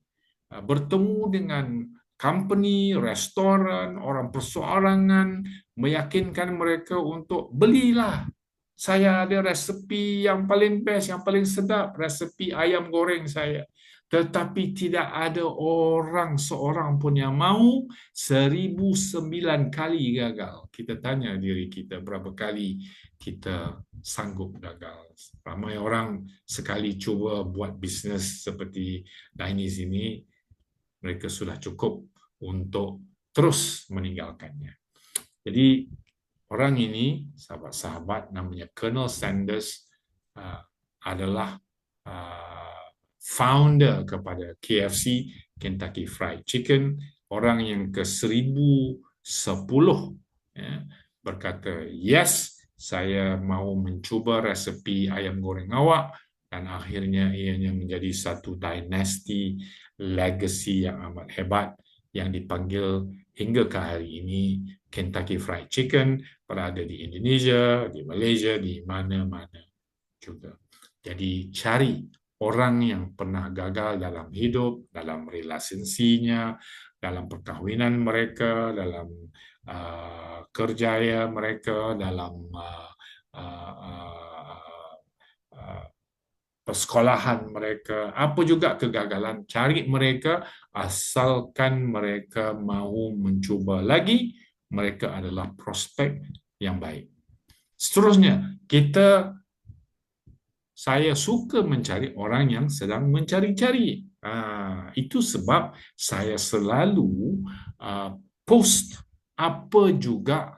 bertemu dengan company, restoran, orang perseorangan, meyakinkan mereka untuk belilah. Saya ada resepi yang paling best, yang paling sedap, resepi ayam goreng saya. Tetapi tidak ada seorang pun yang mau. 1,009 kali gagal. Kita tanya diri kita berapa kali kita sanggup gagal. Ramai orang sekali cuba buat bisnes seperti Dainis ini, mereka sudah cukup untuk terus meninggalkannya. Jadi orang ini, sahabat-sahabat, namanya Colonel Sanders, adalah founder kepada KFC, Kentucky Fried Chicken, orang yang ke-1,010 ya, berkata, yes, saya mau mencuba resepi ayam goreng awak, dan akhirnya ianya menjadi satu dinasti, legacy yang amat hebat, yang dipanggil hingga ke hari ini Kentucky Fried Chicken, berada di Indonesia, di Malaysia, di mana-mana juga. Jadi cari orang yang pernah gagal dalam hidup, dalam relasinya, dalam perkahwinan mereka, dalam kerjaya mereka, dalam persekolahan mereka, apa juga kegagalan, cari mereka, asalkan mereka mau mencuba lagi, mereka adalah prospek yang baik. Seterusnya, saya suka mencari orang yang sedang mencari-cari. Itu sebab saya selalu post apa juga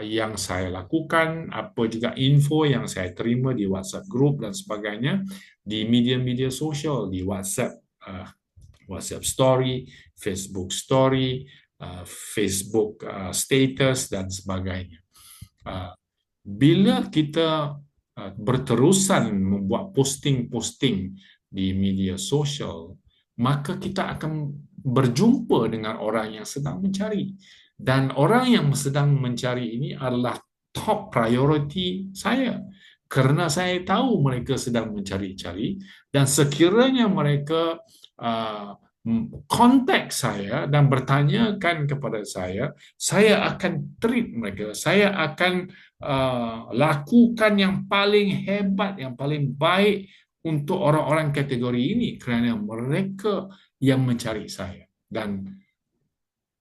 yang saya lakukan, apa juga info yang saya terima di WhatsApp group dan sebagainya, di media-media sosial, di WhatsApp story, Facebook story, Facebook status dan sebagainya. Bila kita berterusan membuat posting-posting di media sosial, maka kita akan berjumpa dengan orang yang sedang mencari. Dan orang yang sedang mencari ini adalah top priority saya. Kerana saya tahu mereka sedang mencari-cari, dan sekiranya mereka kontak saya dan bertanyakan kepada saya akan treat mereka, saya akan lakukan yang paling hebat, yang paling baik untuk orang-orang kategori ini, kerana mereka yang mencari saya. Dan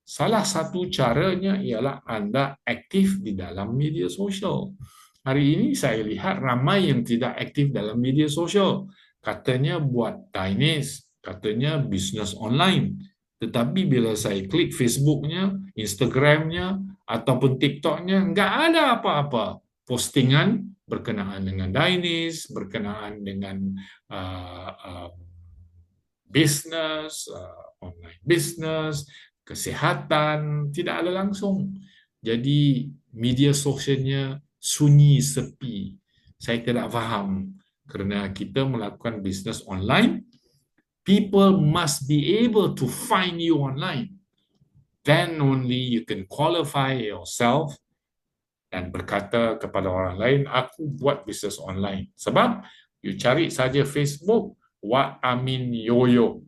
salah satu caranya ialah anda aktif di dalam media sosial. Hari ini saya lihat ramai yang tidak aktif dalam media sosial. Katanya buat Chinese, katanya bisnes online. Tetapi bila saya klik Facebooknya, Instagramnya, ataupun TikToknya, nggak ada apa-apa postingan berkenaan dengan Chinese, berkenaan dengan bisnes, online bisnes, kesihatan, tidak ada langsung. Jadi media sosialnya sunyi, sepi. Saya tidak faham, kerana kita melakukan bisnes online, people must be able to find you online. Then only you can qualify yourself dan berkata kepada orang lain, aku buat bisnes online. Sebab you cari saja Facebook, Wak Amin Yoyo,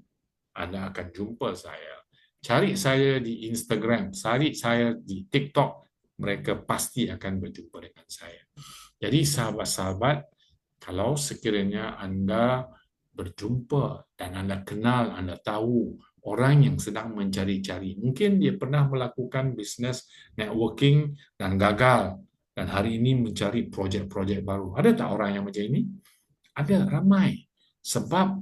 anda akan jumpa saya. Cari saya di Instagram, cari saya di TikTok, mereka pasti akan berjumpa dengan saya. Jadi sahabat-sahabat, kalau sekiranya Anda berjumpa dan Anda kenal, Anda tahu orang yang sedang mencari-cari, mungkin dia pernah melakukan bisnes networking dan gagal, dan hari ini mencari projek-projek baru. Ada tak orang yang macam ini? Ada, ramai. Sebab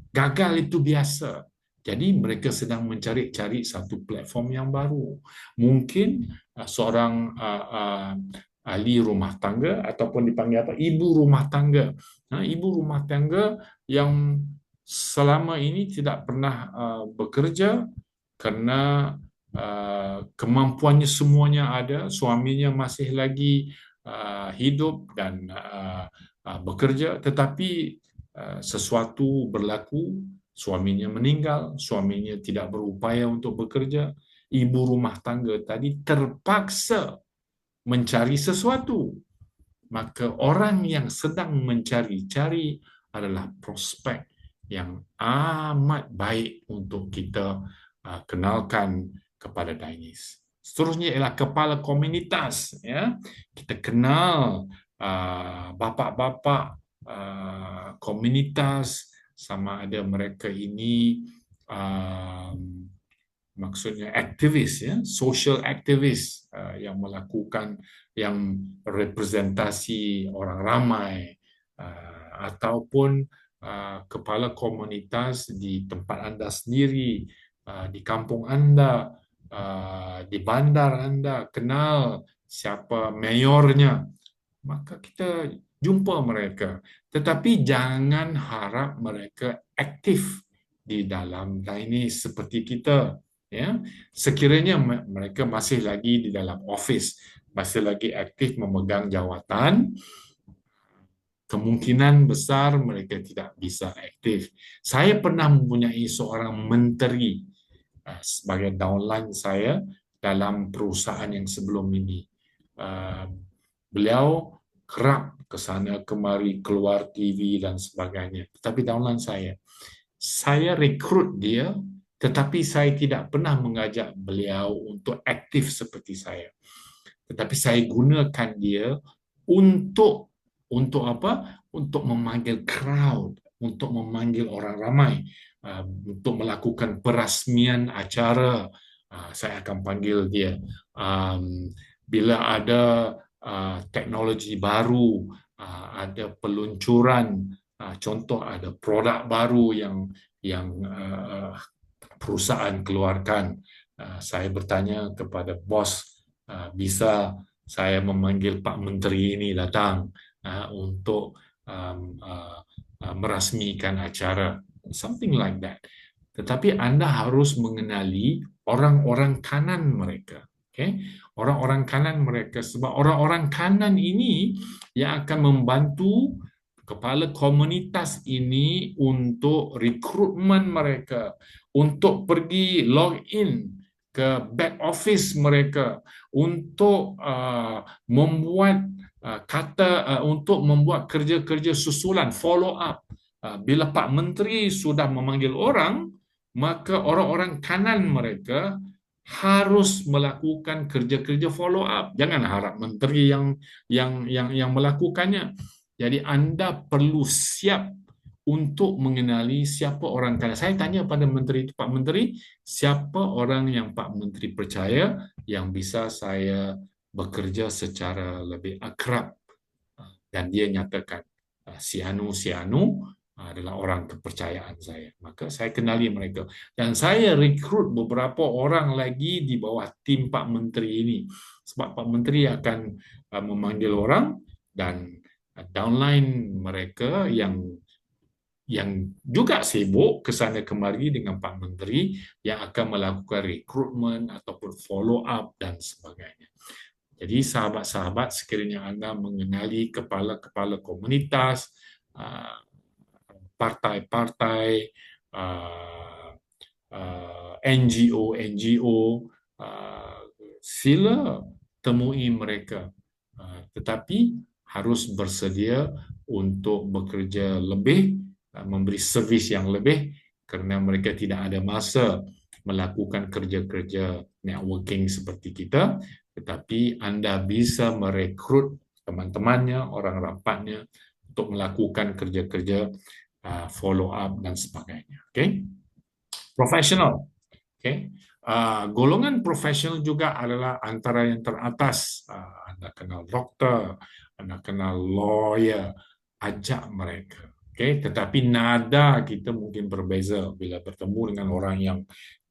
gagal itu biasa. Jadi mereka sedang mencari-cari satu platform yang baru. Mungkin seorang ahli rumah tangga ataupun dipanggil apa? Ibu rumah tangga. Ibu rumah tangga yang selama ini tidak pernah bekerja kerana kemampuannya semuanya ada, suaminya masih lagi hidup dan bekerja, tetapi sesuatu berlaku, suaminya meninggal, suaminya tidak berupaya untuk bekerja, ibu rumah tangga tadi terpaksa mencari sesuatu. Maka orang yang sedang mencari-cari adalah prospek yang amat baik untuk kita kenalkan kepada Dainis. Seterusnya ialah kepala komunitas. Ya, kita kenal bapa-bapa komunitas, sama ada mereka ini maksudnya aktivis, ya, social aktivis yang melakukan, yang representasi orang ramai, ataupun kepala komunitas di tempat anda sendiri, di kampung anda, di bandar anda, kenal siapa mayornya, maka kita jumpa mereka. Tetapi jangan harap mereka aktif di dalam Dainis seperti kita. Ya, sekiranya mereka masih lagi di dalam office, masih lagi aktif memegang jawatan, kemungkinan besar mereka tidak bisa aktif. Saya pernah mempunyai seorang menteri sebagai downline saya dalam perusahaan yang sebelum ini. Beliau kerap ke sana kemari, keluar TV dan sebagainya. Tetapi downline saya rekrut dia, tetapi saya tidak pernah mengajak beliau untuk aktif seperti saya. Tetapi saya gunakan dia untuk apa? Untuk memanggil crowd, untuk memanggil orang ramai, untuk melakukan perasmian acara. Saya akan panggil dia. Bila ada teknologi baru, ada peluncuran, contoh ada produk baru yang perusahaan keluarkan, saya bertanya kepada bos, bisa saya memanggil Pak Menteri ini datang untuk merasmikan acara, something like that. Tetapi anda harus mengenali orang-orang kanan mereka. Okay? Orang-orang kanan mereka, sebab orang-orang kanan ini yang akan membantu kepala komunitas ini untuk rekrutmen mereka, untuk pergi login ke back office mereka, untuk membuat untuk membuat kerja-kerja susulan, follow up. Bila Pak Menteri sudah memanggil orang, maka orang-orang kanan mereka harus melakukan kerja-kerja follow up. Jangan harap menteri yang melakukannya. Jadi anda perlu siap untuk mengenali siapa orang kanan. Saya tanya pada menteri itu, Pak Menteri, siapa orang yang Pak Menteri percaya yang bisa saya bekerja secara lebih akrab? Dan dia nyatakan si Anu adalah orang kepercayaan saya. Maka saya kenali mereka. Dan saya rekrut beberapa orang lagi di bawah tim Pak Menteri ini. Sebab Pak Menteri akan memanggil orang dan downline mereka yang juga sibuk ke sana kemari dengan Pak Menteri yang akan melakukan rekrutmen ataupun follow up dan sebagainya. Jadi sahabat-sahabat, sekiranya anda mengenali kepala-kepala komunitas, partai-partai, NGO, sila temui mereka. Tetapi harus bersedia untuk bekerja lebih, memberi servis yang lebih, kerana mereka tidak ada masa melakukan kerja-kerja networking seperti kita. tetapi Anda bisa merekrut teman-temannya, orang rapatnya untuk melakukan kerja-kerja follow up dan sebagainya. Okay? Professional. Okay? Golongan profesional juga adalah antara yang teratas. Anda kenal doktor, Anda kenal lawyer, ajak mereka. Okay? Tetapi nada kita mungkin berbeza bila bertemu dengan orang yang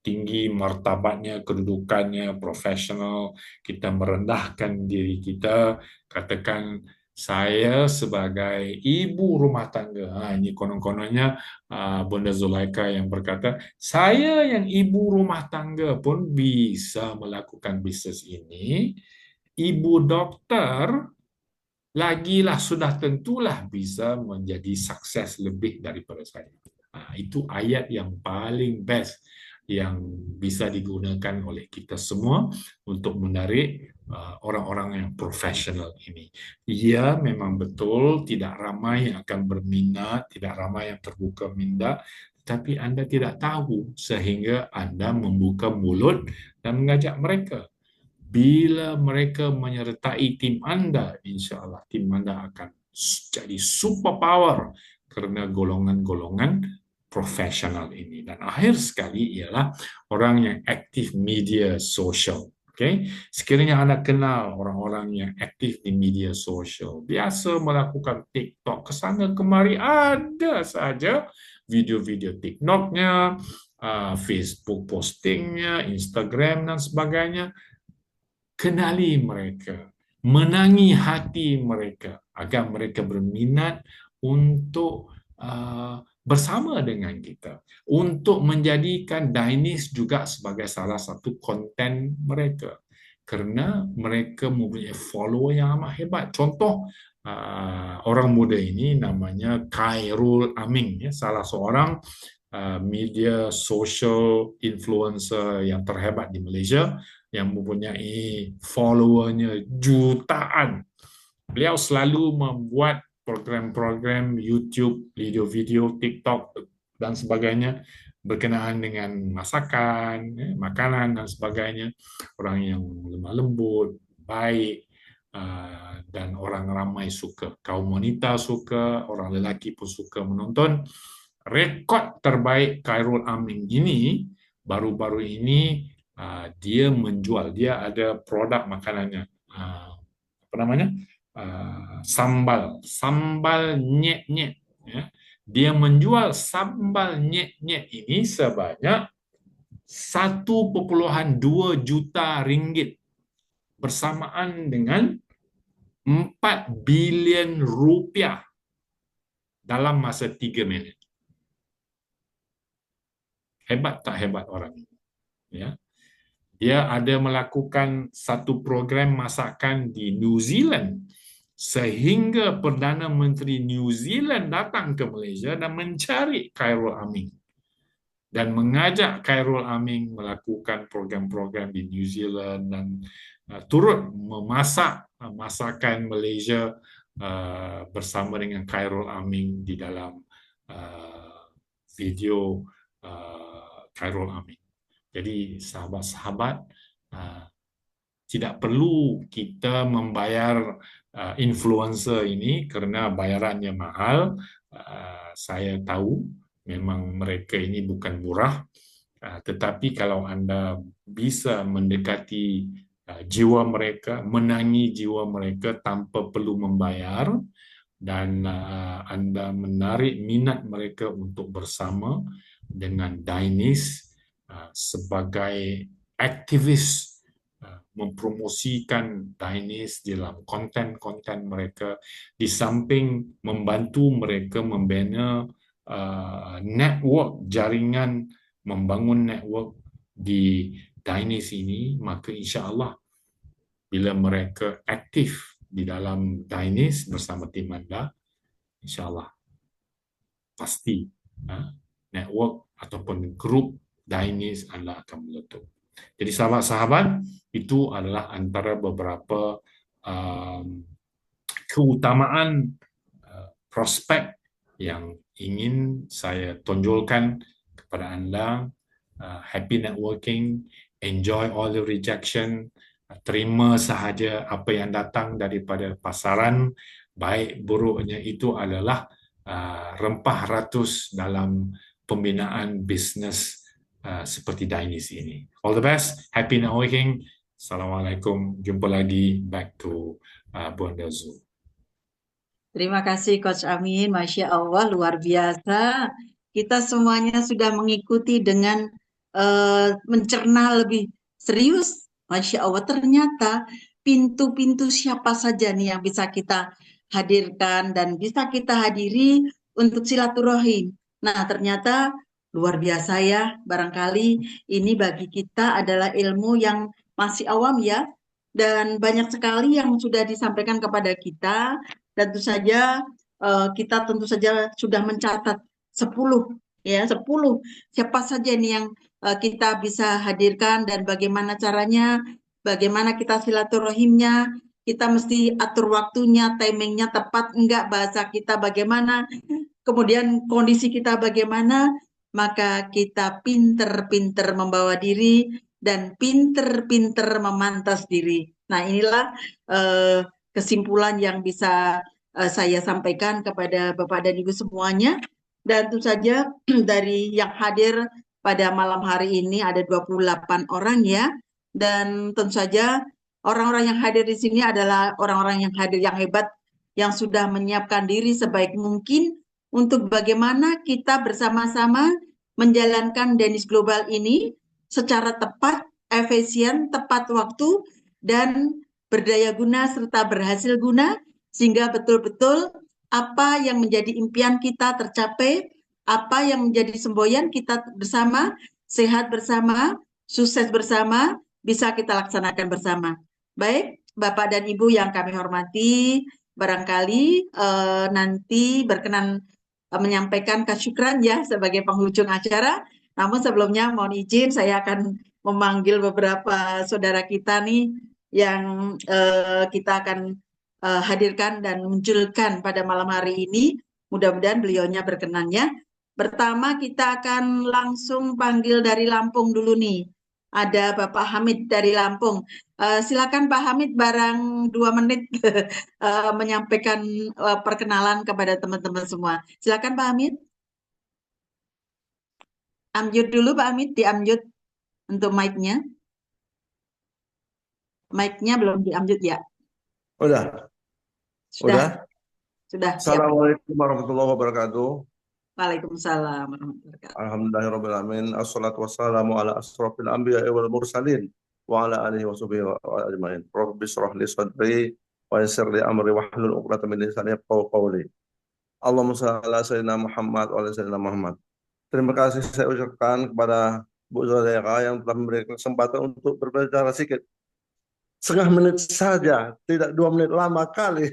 tinggi martabatnya, kedudukannya, profesional, kita merendahkan diri kita, katakan saya sebagai ibu rumah tangga. Ini konon-kononnya Bunda Zulaika yang berkata, saya yang ibu rumah tangga pun bisa melakukan bisnes ini. Ibu dokter lagilah sudah tentulah bisa menjadi sukses lebih daripada saya. Itu ayat yang paling best yang bisa digunakan oleh kita semua untuk menarik orang-orang yang profesional ini. Ya, memang betul tidak ramai yang akan berminat, tidak ramai yang terbuka minda, tapi Anda tidak tahu sehingga Anda membuka mulut dan mengajak mereka. Bila mereka menyertai tim anda, insya Allah tim anda akan jadi superpower kerana golongan-golongan profesional ini. Dan akhir sekali ialah orang yang aktif media sosial. Okay? Sekiranya anda kenal orang-orang yang aktif di media sosial, biasa melakukan TikTok ke sana kemari, ada saja video-video TikToknya, Facebook postingnya, Instagram dan sebagainya. Kenali mereka, menangi hati mereka agar mereka berminat untuk bersama dengan kita, untuk menjadikan Dainis juga sebagai salah satu konten mereka, kerana mereka mempunyai follower yang amat hebat. Contoh, orang muda ini namanya Khairul Aming, salah seorang media social influencer yang terhebat di Malaysia, yang mempunyai followernya jutaan. Beliau selalu membuat program-program YouTube, video-video, TikTok dan sebagainya berkenaan dengan masakan, makanan dan sebagainya. Orang yang lemah lembut, baik, dan orang ramai suka. Kaum wanita suka, orang lelaki pun suka menonton. Rekod terbaik Khairul Aming ini baru-baru ini dia menjual, dia ada produk makanannya, apa namanya, sambal nyet-nyet, ya. Dia menjual sambal nyet-nyet ini sebanyak 1,2 juta ringgit bersamaan dengan 4 bilion rupiah dalam masa 3 minit. Hebat tak hebat orang ini? Ya. Dia ada melakukan satu program masakan di New Zealand sehingga Perdana Menteri New Zealand datang ke Malaysia dan mencari Khairul Aming dan mengajak Khairul Aming melakukan program-program di New Zealand dan turut memasak masakan Malaysia bersama dengan Khairul Aming di dalam video Khairul Aming. Jadi sahabat-sahabat, tidak perlu kita membayar influencer ini kerana bayarannya mahal. Saya tahu memang mereka ini bukan murah, tetapi kalau anda bisa mendekati jiwa mereka, menangi jiwa mereka tanpa perlu membayar, dan anda menarik minat mereka untuk bersama dengan Dainis sebagai aktivis mempromosikan Dainis dalam konten-konten mereka, di samping membantu mereka membina network, jaringan, membangun network di Dainis ini, maka insya-Allah bila mereka aktif di dalam Dainis bersama tim anda, insya-Allah pasti network ataupun grup Dainis anda akan meletup. Jadi sahabat-sahabat, itu adalah antara beberapa keutamaan prospek yang ingin saya tonjolkan kepada anda. Happy networking, enjoy all the rejection, terima sahaja apa yang datang daripada pasaran, baik buruknya itu adalah rempah ratus dalam pembinaan bisnes seperti Dainis ini. All the best, happy networking. Assalamualaikum, jumpa lagi, back to Bonda Zoo. Terima kasih Coach Amin, Masya Allah luar biasa. Kita semuanya sudah mengikuti dengan mencerna lebih serius. Masya Allah ternyata pintu-pintu siapa saja nih yang bisa kita hadirkan dan bisa kita hadiri untuk silaturahim. Nah ternyata luar biasa ya, barangkali ini bagi kita adalah ilmu yang masih awam ya. Dan banyak sekali yang sudah disampaikan kepada kita. Tentu saja kita tentu saja sudah mencatat 10 ya 10 siapa saja nih yang kita bisa hadirkan dan bagaimana caranya, bagaimana kita silaturahimnya, kita mesti atur waktunya, timingnya tepat enggak, bahasa kita bagaimana, kemudian kondisi kita bagaimana, maka kita pinter-pinter membawa diri dan pinter-pinter memantas diri. Nah inilah kesimpulan yang bisa saya sampaikan kepada Bapak dan Ibu semuanya. Dan tentu saja dari yang hadir pada malam hari ini ada 28 orang ya. Dan tentu saja orang-orang yang hadir di sini adalah orang-orang yang hadir yang hebat, yang sudah menyiapkan diri sebaik mungkin untuk bagaimana kita bersama-sama menjalankan Danish Global ini secara tepat, efisien, tepat waktu, dan berdaya guna serta berhasil guna, sehingga betul-betul apa yang menjadi impian kita tercapai, apa yang menjadi semboyan kita bersama, sehat bersama, sukses bersama, bisa kita laksanakan bersama. Baik, Bapak dan Ibu yang kami hormati, barangkali nanti berkenan menyampaikan kesyukuran ya sebagai penghujung acara. Namun sebelumnya mohon izin saya akan memanggil beberapa saudara kita nih yang kita akan hadirkan dan munculkan pada malam hari ini. Mudah-mudahan beliaunya berkenan ya. Pertama kita akan langsung panggil dari Lampung dulu nih. Ada Bapak Hamid dari Lampung. Silakan Pak Hamid barang 2 menit menyampaikan perkenalan kepada teman-teman semua. Silakan Pak Hamid. Unmute dulu Pak Hamid, di-unmute untuk mic-nya. Mic-nya belum di-unmute ya. Udah, Sudah, siap. Assalamualaikum warahmatullahi wabarakatuh. Waalaikumsalam warahmatullahi wabarakatuh. Alhamdulillahirrahmanirrahim. Assalatu wassalamu ala asrafil anbiya wal mursalin wa ala alihi wa sahbihi wa ajmain. Rabbi shrah li sadri wa yassir li amri wahlul 'uqdatam min lisani yafqahu qawli. Allahumma shalli ala sayyidina Muhammad wa ala sayyidina Muhammad. Terima kasih saya ucapkan kepada Bu Zulaikha yang telah memberikan kesempatan untuk berbicara sedikit. Setengah menit saja, tidak 2 menit, lama kali.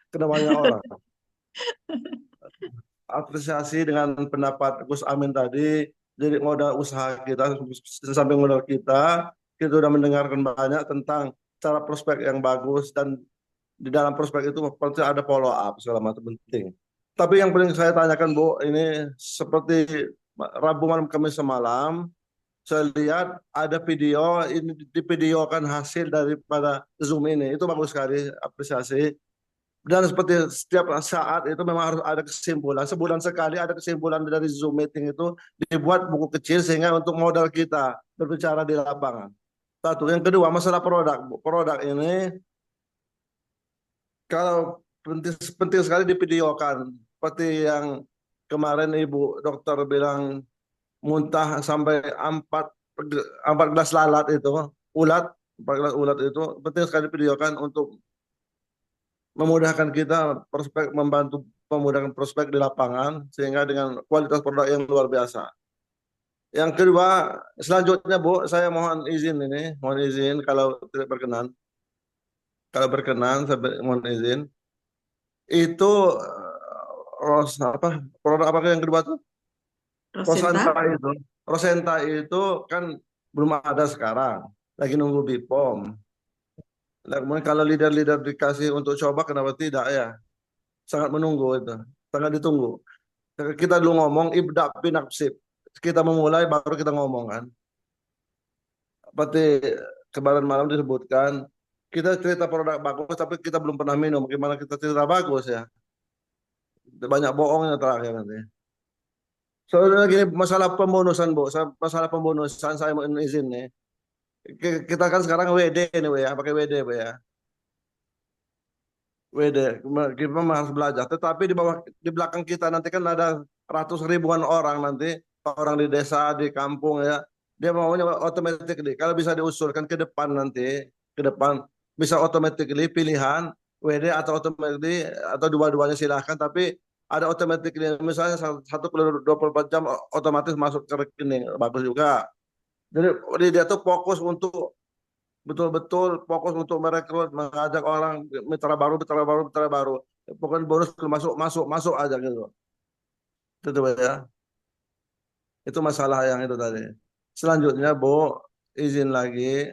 Kena banyak orang. Apresiasi dengan pendapat Gus Amin tadi, jadi modal usaha kita, sampai modal kita sudah mendengarkan banyak tentang cara prospek yang bagus, dan di dalam prospek itu pasti ada follow up segala macam penting. Tapi yang paling saya tanyakan Bu, ini seperti Rabu malam Kamis semalam, saya lihat ada video, ini divideokan hasil daripada Zoom ini, itu bagus sekali, apresiasi. Dan seperti setiap saat itu memang harus ada kesimpulan. Sebulan sekali ada kesimpulan dari Zoom meeting itu, dibuat buku kecil sehingga untuk modal kita berbicara di lapangan. Satu. Yang kedua, masalah produk. Produk ini kalau penting sekali divideokan. Seperti yang kemarin Ibu Dokter bilang, muntah sampai 4 gelas lalat itu, ulat, 4 gelas ulat itu penting sekali divideokan untuk memudahkan kita prospek, membantu memudahkan prospek di lapangan sehingga dengan kualitas produk yang luar biasa. Yang kedua, selanjutnya Bu, saya mohon izin kalau tidak berkenan. Kalau berkenan, saya mohon izin. Itu produk apa yang kedua tuh? Rosenta itu kan belum ada sekarang, lagi nunggu BPOM. Kemudian kalau leader-leader dikasih untuk coba, kenapa tidak ya? Sangat menunggu itu, sangat ditunggu. Kita dulu ngomong ibda binafsib. Kita memulai baru kita ngomong kan. Seperti kemarin malam disebutkan kita cerita produk bagus tapi kita belum pernah minum. Gimana kita cerita bagus ya? Banyak bohongnya terakhir nanti. Soalnya gini, masalah pembonusan, Bu. Masalah pembonusan saya mau izin nih. Kita kan sekarang WD nih, Bu ya, pakai WD, Bu ya. WD, kita memang harus belajar. Tetapi di bawah, di belakang kita nanti kan ada ratus ribuan orang nanti, orang di desa, di kampung ya. Dia maunya automatically, kalau bisa diusulkan ke depan nanti, ke depan bisa automatically pilihan WD atau automatically atau dua-duanya silahkan. Tapi ada automatically, misalnya satu kali 24 jam otomatis masuk ke rekening, bagus juga. Jadi dia tuh fokus untuk betul-betul fokus untuk merekrut, mengajak orang mitra baru, mitra baru, mitra baru. Pokoknya bonus masuk, masuk, masuk aja gitu. Itu tuh ya. Itu masalah yang itu tadi. Selanjutnya, Bu, izin lagi.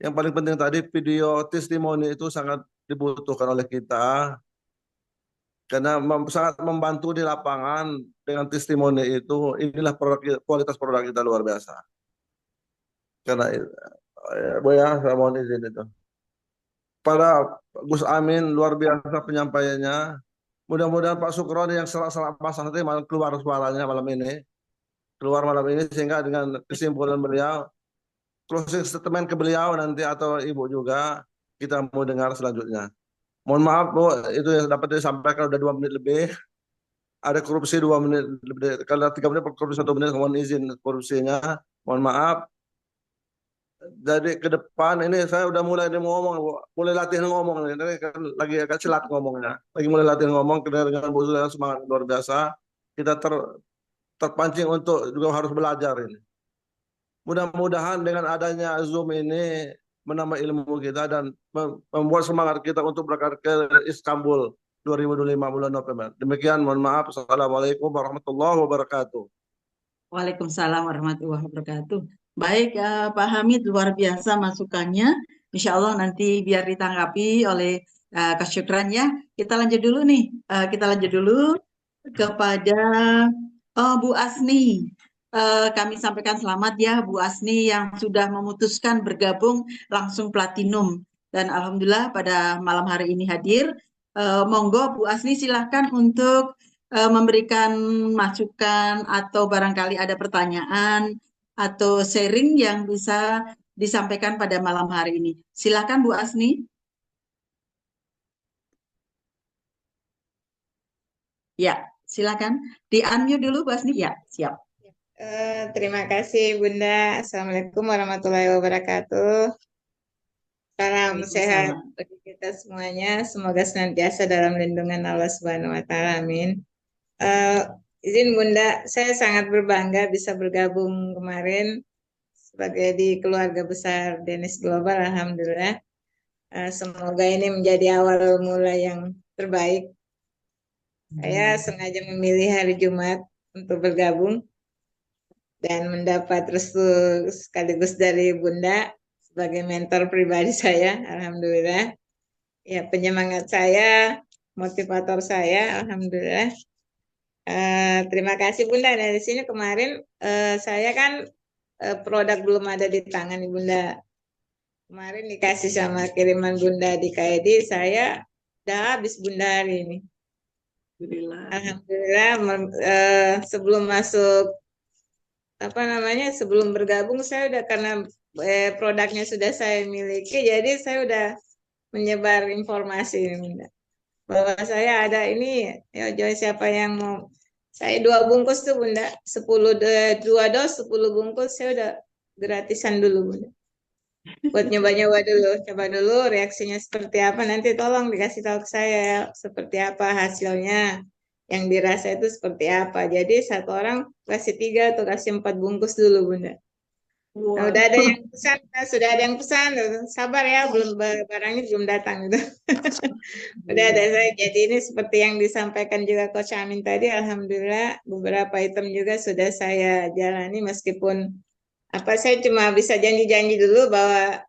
Yang paling penting tadi video testimoni itu sangat dibutuhkan oleh kita karena sangat membantu di lapangan dengan testimoni itu. Inilah kualitas produk kita luar biasa. Karena Bu ya, saya mohon izin itu. Pada Gus Amin luar biasa penyampaiannya. Mudah-mudahan Pak Sukroni yang serak-serak basah tadi malam keluar suaranya malam ini, keluar malam ini sehingga dengan kesimpulan beliau, closing statement ke beliau nanti atau Ibu juga kita mau dengar selanjutnya. Mohon maaf Bu, itu yang dapat disampaikan udah 2 menit lebih. Ada korupsi 2 menit lebih. Kalau 3 menit korupsi 1 menit, mohon izin korupsinya. Mohon maaf. Jadi ke depan ini saya udah mulai ngomong, Bu. Mulai latihan ngomong nih. Ini kan lagi agak celat ngomongnya. Lagi mulai latihan ngomong dengan Bu Zul yang semangat luar biasa. Kita terpancing untuk juga harus belajar ini. Mudah-mudahan dengan adanya Zoom ini menambah ilmu kita dan membuat semangat kita untuk berangkat ke Istanbul 2025 bulan November. Demikian, mohon maaf. Assalamualaikum warahmatullahi wabarakatuh. Waalaikumsalam warahmatullahi wabarakatuh. Baik, Pak Hamid, luar biasa masukannya. Insya Allah nanti biar ditanggapi oleh Kak Syukran ya. Kita lanjut dulu nih. Kita lanjut dulu kepada Bu Asni. Kami sampaikan selamat ya Bu Asni yang sudah memutuskan bergabung langsung platinum. Dan Alhamdulillah pada malam hari ini hadir. Monggo Bu Asni silahkan untuk memberikan masukan atau barangkali ada pertanyaan atau sharing yang bisa disampaikan pada malam hari ini. Silakan Bu Asni. Ya, silakan. Di-unmute dulu Bu Asni. Ya, siap. Terima kasih Bunda. Assalamualaikum warahmatullahi wabarakatuh. Salam sehat bagi kita semuanya. Semoga senantiasa dalam lindungan Allah Subhanahu wa Ta'ala. Amin. Izin Bunda, saya sangat berbangga bisa bergabung kemarin sebagai di keluarga besar Dennis Global. Alhamdulillah. Semoga ini menjadi awal mula yang terbaik. Saya sengaja memilih hari Jumat untuk bergabung dan mendapat restu sekaligus dari Bunda sebagai mentor pribadi saya. Alhamdulillah. Ya, penyemangat saya, motivator saya. Alhamdulillah. Terima kasih Bunda. Dari sini kemarin saya kan produk belum ada di tangan Bunda. Kemarin dikasih sama kiriman Bunda di KED, saya udah habis Bunda hari ini. Alhamdulillah. Sebelum masuk sebelum bergabung saya udah karena produknya sudah saya miliki, jadi saya udah menyebar informasi Bunda, bahwa saya ada ini ya, siapa yang mau. Saya 2 bungkus tuh Bunda, 2 dos 10 bungkus saya udah gratisan dulu Bunda, buat nyoba-nyoba dulu, coba dulu reaksinya seperti apa, nanti tolong dikasih tahu ke saya seperti apa hasilnya, yang dirasa itu seperti apa. Jadi 1 orang kasih 3 atau kasih 4 bungkus dulu Bunda. Nah, udah ada yang pesan, sudah ada yang pesan, sabar ya, belum barangnya belum datang gitu. Udah ada saya. Jadi ini seperti yang disampaikan juga Coach Amin tadi, alhamdulillah beberapa item juga sudah saya jalani, meskipun saya cuma bisa janji-janji dulu bahwa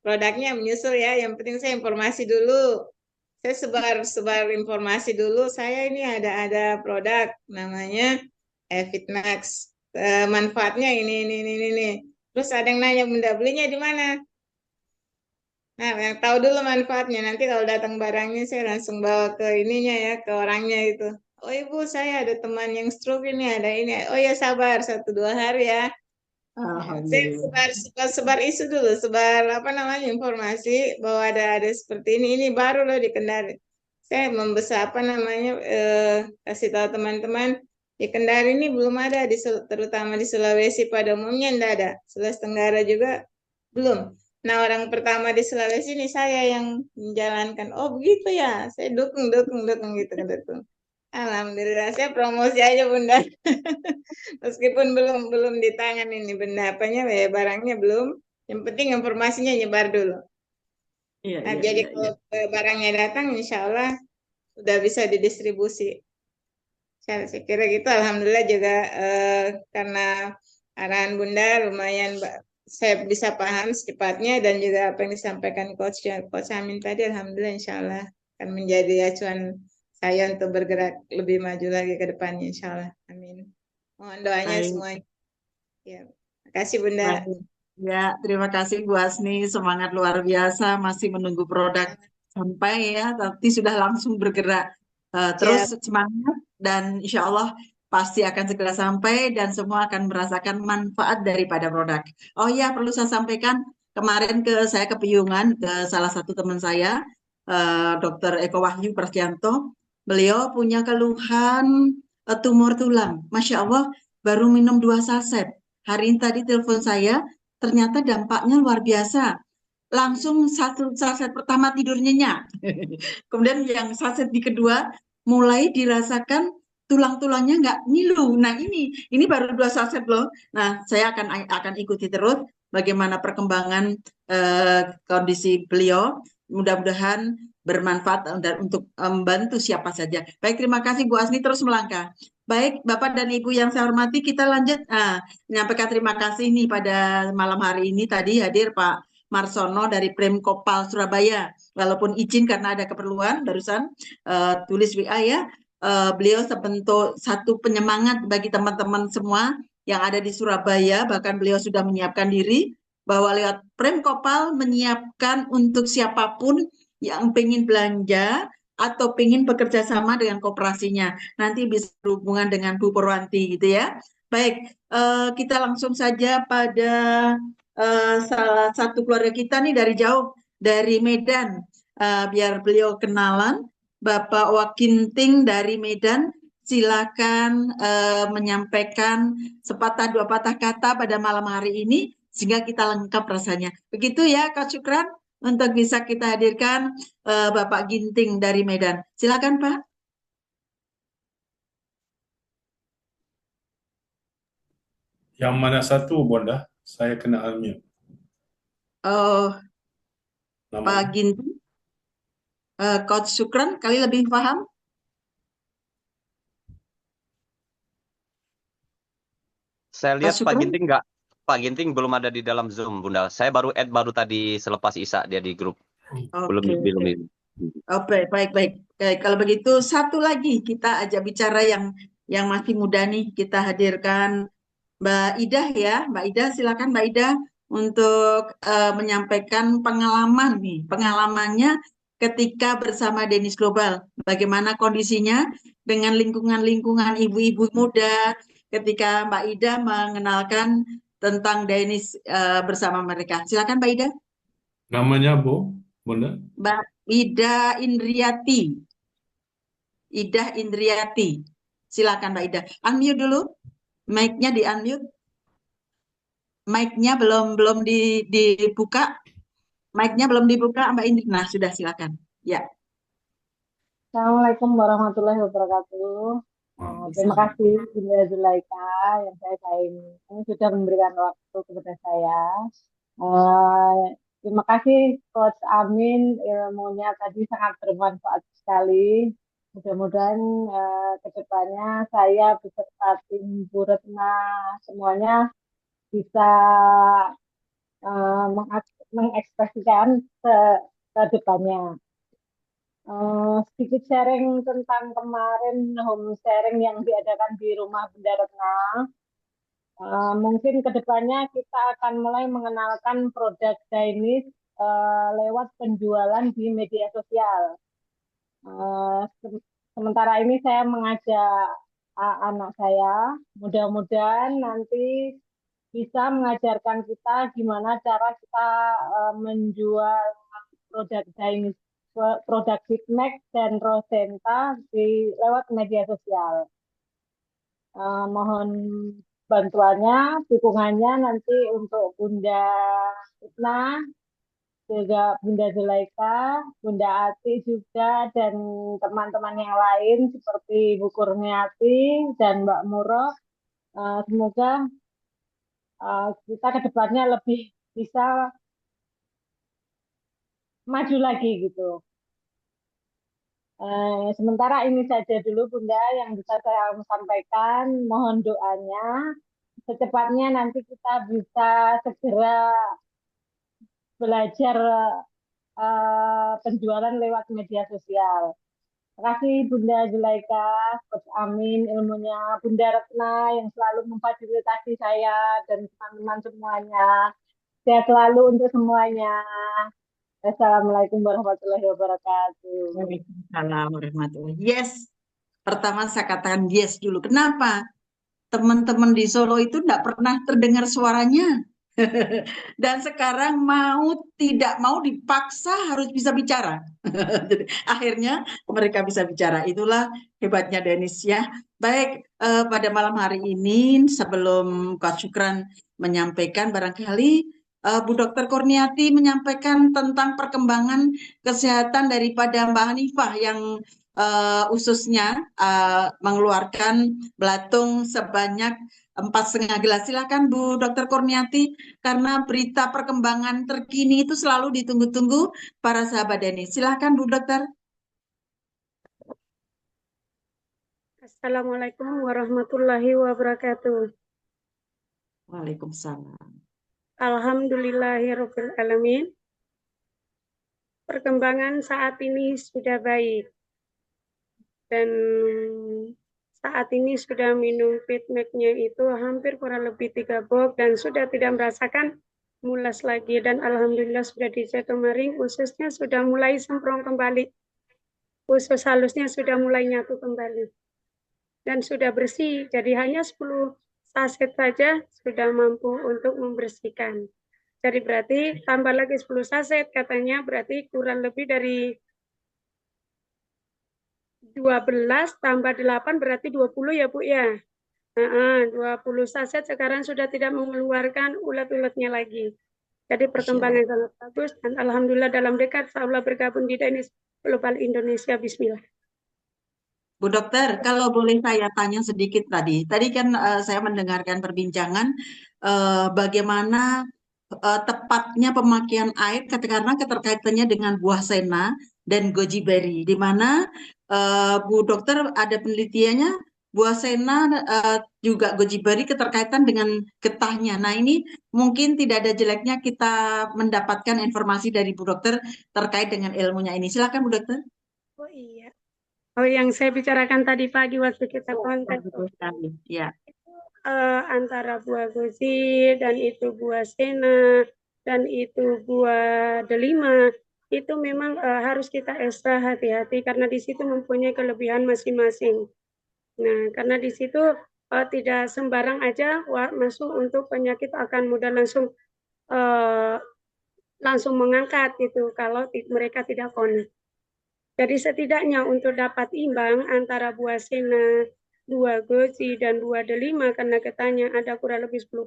produknya menyusul ya. Yang penting saya informasi dulu. Saya sebar informasi dulu. Saya ini ada produk namanya Fitmax. Manfaatnya ini. Terus ada yang nanya, Bunda, belinya di mana? Nah, yang tahu dulu manfaatnya. Nanti kalau datang barangnya, saya langsung bawa ke ininya ya, ke orangnya itu. Oh Ibu, saya ada teman yang stroke ini, ada ini. Oh ya sabar, 1-2 hari ya. Nah, saya Alhamdulillah. sebar isu dulu, sebar apa namanya informasi bahwa ada seperti ini baru loh di Kendari. Saya membesar apa namanya kasih tahu teman-teman di Kendari ini belum ada terutama di Sulawesi pada umumnya tidak ada. Sulawesi Tenggara juga belum. Nah, orang pertama di Sulawesi ini saya yang menjalankan. Oh begitu ya, saya dukung gitu dukung. Alhamdulillah, saya promosi aja Bunda. Meskipun belum di tangan ini benda apanya ya barangnya belum. Yang penting informasinya nyebar dulu. Iya, Nah, iya, jadi iya, iya. kalau barangnya datang, insya Allah sudah bisa didistribusi. Saya kira gitu. Alhamdulillah juga karena arahan Bunda lumayan saya bisa paham secepatnya dan juga apa yang disampaikan Coach Amin tadi, Alhamdulillah insya Allah akan menjadi acuan saya untuk bergerak lebih maju lagi ke depannya, insya Allah. Amin. Mohon doanya Baik, semuanya. Ya, makasih Bunda. baik. Ya, terima kasih Bu Asni. Semangat luar biasa. Masih menunggu produk sampai ya, tapi sudah langsung bergerak. Terus Siap. semangat dan insya Allah pasti akan segera sampai dan semua akan merasakan manfaat daripada produk. Oh iya, perlu saya sampaikan kemarin saya ke Piyungan ke salah satu teman saya, Dr. Eko Wahyu Prasetyanto. Beliau punya keluhan tumor tulang. Masya Allah, baru minum 2 saset. Hari ini tadi telepon saya, ternyata dampaknya luar biasa. Langsung 1 saset pertama tidur nyenyak. Kemudian yang saset di kedua mulai dirasakan tulang-tulangnya nggak ngilu. Nah ini baru 2 saset loh. Nah saya akan ikuti terus bagaimana perkembangan kondisi beliau. Mudah-mudahan bermanfaat dan untuk membantu siapa saja. Baik, terima kasih Bu Asni, terus melangkah. Baik, Bapak dan Ibu yang saya hormati, kita lanjut. Menyampaikan terima kasih nih pada malam hari ini tadi hadir Pak Marsono dari Prem Kopal Surabaya. Walaupun izin karena ada keperluan, barusan tulis WA ya. Beliau sebentuk satu penyemangat bagi teman-teman semua yang ada di Surabaya. Bahkan beliau sudah menyiapkan diri bahwa lewat Prem Kopal menyiapkan untuk siapapun yang ingin belanja atau ingin bekerja sama dengan koperasinya. Nanti bisa berhubungan dengan Bu Purwanti gitu ya. Baik, kita langsung saja pada salah satu keluarga kita nih dari jauh, dari Medan. Biar beliau kenalan, Bapak Wakinting dari Medan. Silakan menyampaikan sepatah dua patah kata pada malam hari ini sehingga kita lengkap rasanya. Begitu ya, Kak Syukran, untuk bisa kita hadirkan Bapak Ginting dari Medan. Silakan, Pak. Yang mana satu, Bonda? Saya kena unmute Oh, Pak namanya. Ginting, Coach Syukran kali lebih paham. Saya Coach lihat Pak Syukran. Ginting nggak, Pak Ginting belum ada di dalam Zoom, Bunda. Saya baru add baru tadi selepas Isa dia di grup. Belum Oke, belum oke. ini. Oh, baik. Kalau begitu satu lagi kita ajak bicara yang masih muda nih, kita hadirkan Mbak Ida ya. Mbak Ida, silakan Mbak Ida untuk menyampaikan pengalamannya ketika bersama Denis Global. Bagaimana kondisinya dengan lingkungan-lingkungan ibu-ibu muda ketika Mbak Ida mengenalkan tentang Denis bersama mereka. Silakan Mbak Ida. Namanya Bonda? Mbak Ida Indriati. Ida Indriati. Silakan Mbak Ida. Unmute dulu. Mic-nya di unmute. Mic-nya belum dibuka. Mic-nya belum dibuka Mbak Indri. Nah, sudah silakan. Ya. Assalamualaikum warahmatullahi wabarakatuh. Terima kasih Bunda Zulaika yang saya sayangi sudah memberikan waktu kepada saya. Terima kasih Coach Amin, ilmunya tadi sangat bermanfaat sekali. Mudah-mudahan ke depannya saya beserta tim Bu Retna semuanya bisa mengekspresikan ke depannya. Sedikit sharing tentang kemarin home sharing yang diadakan di rumah Bunda Retna. Mungkin kedepannya kita akan mulai mengenalkan produk Dainis lewat penjualan di media sosial. Sementara ini saya mengajak anak saya, mudah-mudahan nanti bisa mengajarkan kita gimana cara kita menjual produk Dainis, produk Bitmax dan Rosenta lewat media sosial. Mohon bantuannya, dukungannya nanti untuk Bunda Itna, juga Bunda Zulaika, Bunda Ati juga, dan teman-teman yang lain seperti Bu Kurniati dan Mbak Muro. Semoga kita ke depannya lebih bisa maju lagi gitu. Sementara ini saja dulu Bunda yang bisa saya sampaikan. Mohon doanya. Secepatnya nanti kita bisa segera belajar penjualan lewat media sosial. Terima kasih Bunda Zulaika, Coach Amin, ilmunya Bunda Retna yang selalu memfasilitasi saya dan teman-teman semuanya. Sehat selalu untuk semuanya. Assalamualaikum warahmatullahi wabarakatuh. Waalaikumsalam warahmatullahi. Yes. Pertama saya katakan yes dulu. Kenapa? Teman-teman di Solo itu tidak pernah terdengar suaranya. Dan sekarang tidak mau dipaksa harus bisa bicara. Jadi, akhirnya mereka bisa bicara. Itulah hebatnya Denis ya. Baik, pada malam hari ini sebelum Kak Syukran menyampaikan, barangkali Bu Dr. Kurniati menyampaikan tentang perkembangan kesehatan daripada Mbak Hanifah yang ususnya mengeluarkan belatung sebanyak 4,5 gelas. Silakan Bu Dr. Kurniati, karena berita perkembangan terkini itu selalu ditunggu-tunggu para sahabat Denis. Silakan Bu Dokter. Assalamualaikum warahmatullahi wabarakatuh. Waalaikumsalam. Alhamdulillahirabbil alamin. Perkembangan saat ini sudah baik. Dan saat ini sudah minum Bitmax-nya itu hampir kurang lebih 3 box dan sudah tidak merasakan mulas lagi, dan alhamdulillah sudah dicek kemarin ususnya sudah mulai semprong kembali. Usus halusnya sudah mulai nyatu kembali. Dan sudah bersih, jadi hanya 10 saset saja sudah mampu untuk membersihkan. Jadi berarti tambah lagi 10 saset katanya, berarti kurang lebih dari 12 tambah 8 berarti 20 ya Bu ya. 20 saset sekarang sudah tidak mengeluarkan ulat-ulatnya lagi. Jadi perkembangan sangat bagus dan alhamdulillah dalam dekat Allah bergabung di Dainis Global Indonesia. Bismillah. Bu Dokter, kalau boleh saya tanya sedikit tadi kan saya mendengarkan perbincangan bagaimana tepatnya pemakaian air karena keterkaitannya dengan buah sena dan goji berry, di mana Bu Dokter ada penelitiannya buah sena juga goji berry keterkaitan dengan getahnya. Nah, ini mungkin tidak ada jeleknya kita mendapatkan informasi dari Bu Dokter terkait dengan ilmunya ini. Silakan Bu Dokter. Oh iya. Oh, yang saya bicarakan tadi pagi waktu kita kontak. Ya. Antara buah goji dan itu buah sena dan itu buah delima itu memang harus kita ekstra hati-hati karena di situ mempunyai kelebihan masing-masing. Nah, karena di situ tidak sembarang aja masuk untuk penyakit akan mudah langsung mengangkat itu kalau mereka tidak connect. Jadi setidaknya untuk dapat imbang antara buah sena, buah goji, dan buah delima, karena katanya ada kurang lebih 10%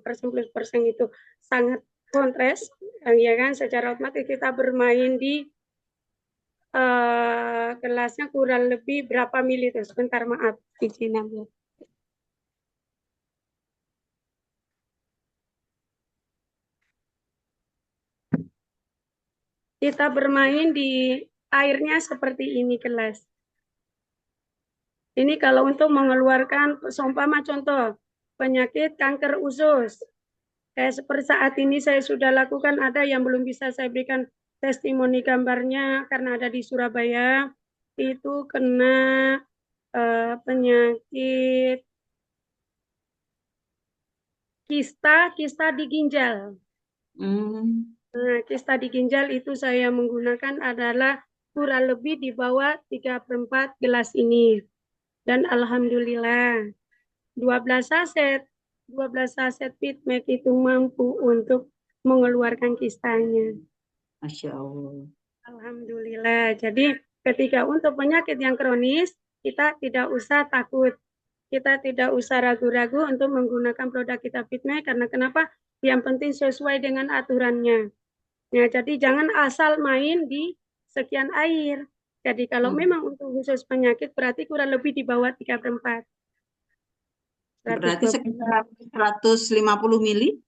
itu sangat kontras, ya kan? Secara otomatis kita bermain di gelasnya kurang lebih berapa mili itu. Sebentar, maaf, izin ambil. Kita bermain di airnya seperti ini gelas. Ini kalau untuk mengeluarkan, seumpama contoh, penyakit kanker usus. Kayak seperti saat ini saya sudah lakukan, ada yang belum bisa saya berikan testimoni gambarnya karena ada di Surabaya, itu kena penyakit kista di ginjal. Hmm. Nah, kista di ginjal itu saya menggunakan adalah kurang lebih di bawah 3/4 gelas ini. Dan alhamdulillah 12 saset 12 saset Fitmek itu mampu untuk mengeluarkan kistanya. Masya Allah. Alhamdulillah. Jadi ketika untuk penyakit yang kronis, kita tidak usah takut. Kita tidak usah ragu-ragu untuk menggunakan produk kita Fitmek karena kenapa? Yang penting sesuai dengan aturannya. Ya, jadi jangan asal main di sekian air. Jadi kalau memang untuk khusus penyakit berarti kurang lebih di bawah 3/4. Berarti 120. sekitar 150 mili?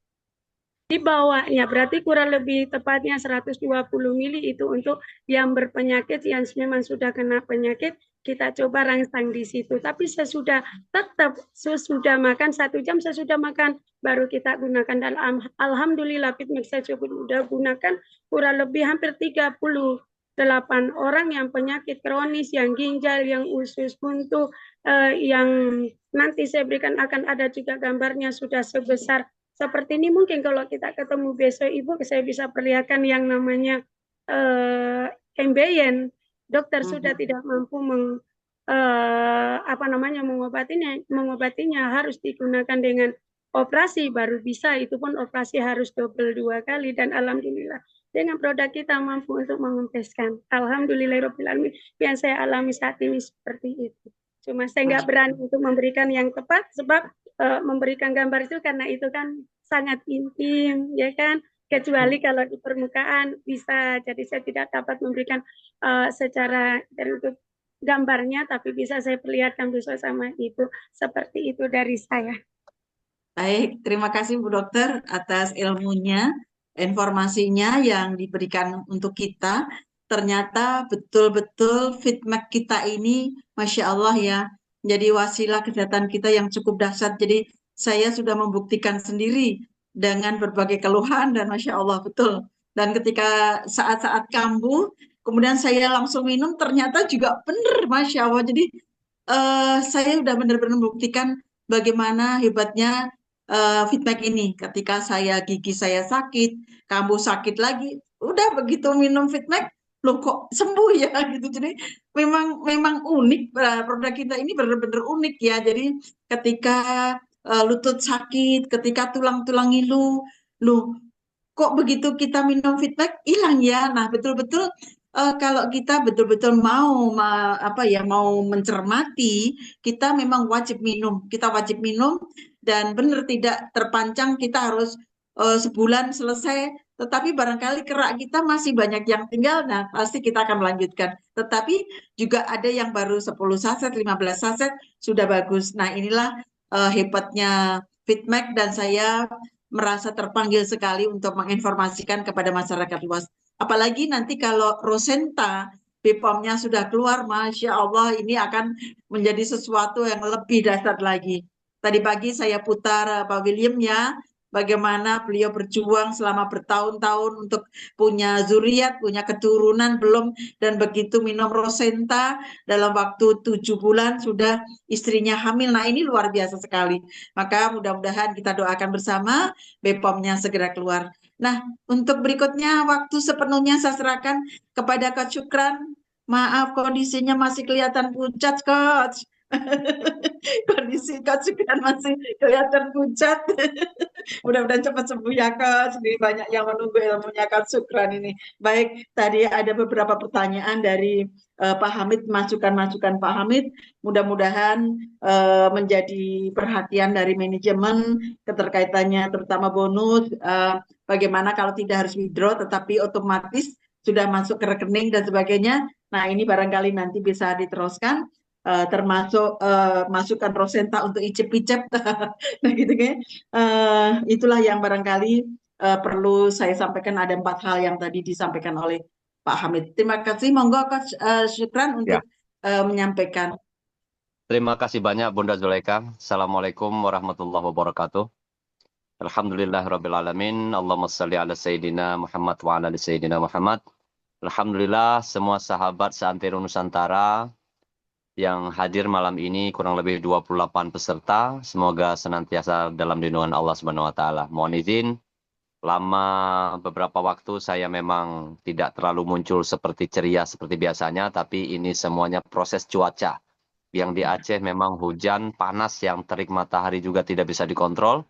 Di bawahnya berarti kurang lebih tepatnya 120 mili itu untuk yang berpenyakit yang memang sudah kena penyakit, kita coba rangsang di situ. Tapi tetap sesudah makan 1 jam sesudah makan baru kita gunakan. Dan alhamdulillah Fitmek saya sudah gunakan kurang lebih hampir 38 orang yang penyakit kronis, yang ginjal, yang usus buntu, yang nanti saya berikan akan ada juga gambarnya sudah sebesar seperti ini. Mungkin kalau kita ketemu besok Ibu, saya bisa perlihatkan yang namanya embeyen. Dokter sudah tidak mampu mengobatinya harus digunakan dengan operasi baru bisa. Itu pun operasi harus double 2 kali. Dan alhamdulillah dengan produk kita mampu untuk mengempeskan. Alhamdulillahirobbilalamin yang saya alami saat ini seperti itu. Cuma saya nggak berani untuk memberikan yang tepat sebab memberikan gambar itu karena itu kan sangat intim, ya kan? Kecuali kalau di permukaan bisa. Jadi saya tidak dapat memberikan secara untuk gambarnya, tapi bisa saya perlihatkan besok sama Ibu. Seperti itu dari saya. Baik, terima kasih Bu Dokter atas ilmunya, informasinya yang diberikan untuk kita. Ternyata betul-betul Fitmek kita ini, Masya Allah ya, menjadi wasilah kesehatan kita yang cukup dahsyat. Jadi saya sudah membuktikan sendiri dengan berbagai keluhan dan Masya Allah betul. Dan ketika saat-saat kambuh, kemudian saya langsung minum, ternyata juga benar Masya Allah. Jadi saya sudah benar-benar membuktikan bagaimana hebatnya Fitmek ini. Ketika gigi saya sakit, kambuh sakit lagi, udah begitu minum Fitmek, loh kok sembuh ya gitu. Jadi memang unik, produk kita ini benar-benar unik ya. Jadi ketika lutut sakit, ketika tulang-tulang ngilu, loh kok begitu kita minum Fitmek hilang ya. Nah betul-betul kalau kita betul-betul mau mencermati, kita memang wajib minum. Kita wajib minum dan benar tidak terpancang kita harus sebulan selesai. Tetapi barangkali kerak kita masih banyak yang tinggal, nah pasti kita akan melanjutkan. Tetapi juga ada yang baru 10 saset, 15 saset sudah bagus. Nah inilah hebatnya Fitmek dan saya merasa terpanggil sekali untuk menginformasikan kepada masyarakat luas. Apalagi nanti kalau Rosenta BPOM-nya sudah keluar, Masya Allah ini akan menjadi sesuatu yang lebih dahsyat lagi. Tadi pagi saya putar Pak William ya, bagaimana beliau berjuang selama bertahun-tahun untuk punya zuriat, punya keturunan belum, dan begitu minum Rosenta dalam waktu 7 bulan sudah istrinya hamil. Nah ini luar biasa sekali. Maka mudah-mudahan kita doakan bersama BPOM-nya segera keluar. Nah untuk berikutnya waktu sepenuhnya saya serahkan kepada Coach Syukran. Maaf kondisinya masih kelihatan pucat Coach. Kondisi Coach Syukran masih kelihatan pucat. Mudah-mudahan cepat sembuh ya Coach. Jadi banyak yang menunggu ilmunya Coach Syukran ini. Baik, tadi ada beberapa pertanyaan dari Pak Hamid, masukan-masukan Pak Hamid. Mudah-mudahan menjadi perhatian dari manajemen keterkaitannya terutama bonus. Bagaimana kalau tidak harus withdraw tetapi otomatis sudah masuk ke rekening dan sebagainya. Nah ini barangkali nanti bisa diteruskan. Termasuk masukan Rosenta untuk icip-icip nah gitu kan. Itulah yang barangkali perlu saya sampaikan. Ada 4 hal yang tadi disampaikan oleh Pak Hamid. Terima kasih, monggo Coach Syukran untuk menyampaikan. Terima kasih banyak Bunda Zulaika. Assalamualaikum warahmatullahi wabarakatuh. Alhamdulillahirrabbilalamin. Allahumma salli ala Sayyidina Muhammad wa ala Sayyidina Muhammad. Alhamdulillah semua sahabat seantero Nusantara yang hadir malam ini, kurang lebih 28 peserta. Semoga senantiasa dalam lindungan Allah Subhanahu wa taala. Mohon izin, lama beberapa waktu saya memang tidak terlalu muncul seperti ceria seperti biasanya, tapi ini semuanya proses cuaca. Yang di Aceh memang hujan, panas yang terik matahari juga tidak bisa dikontrol.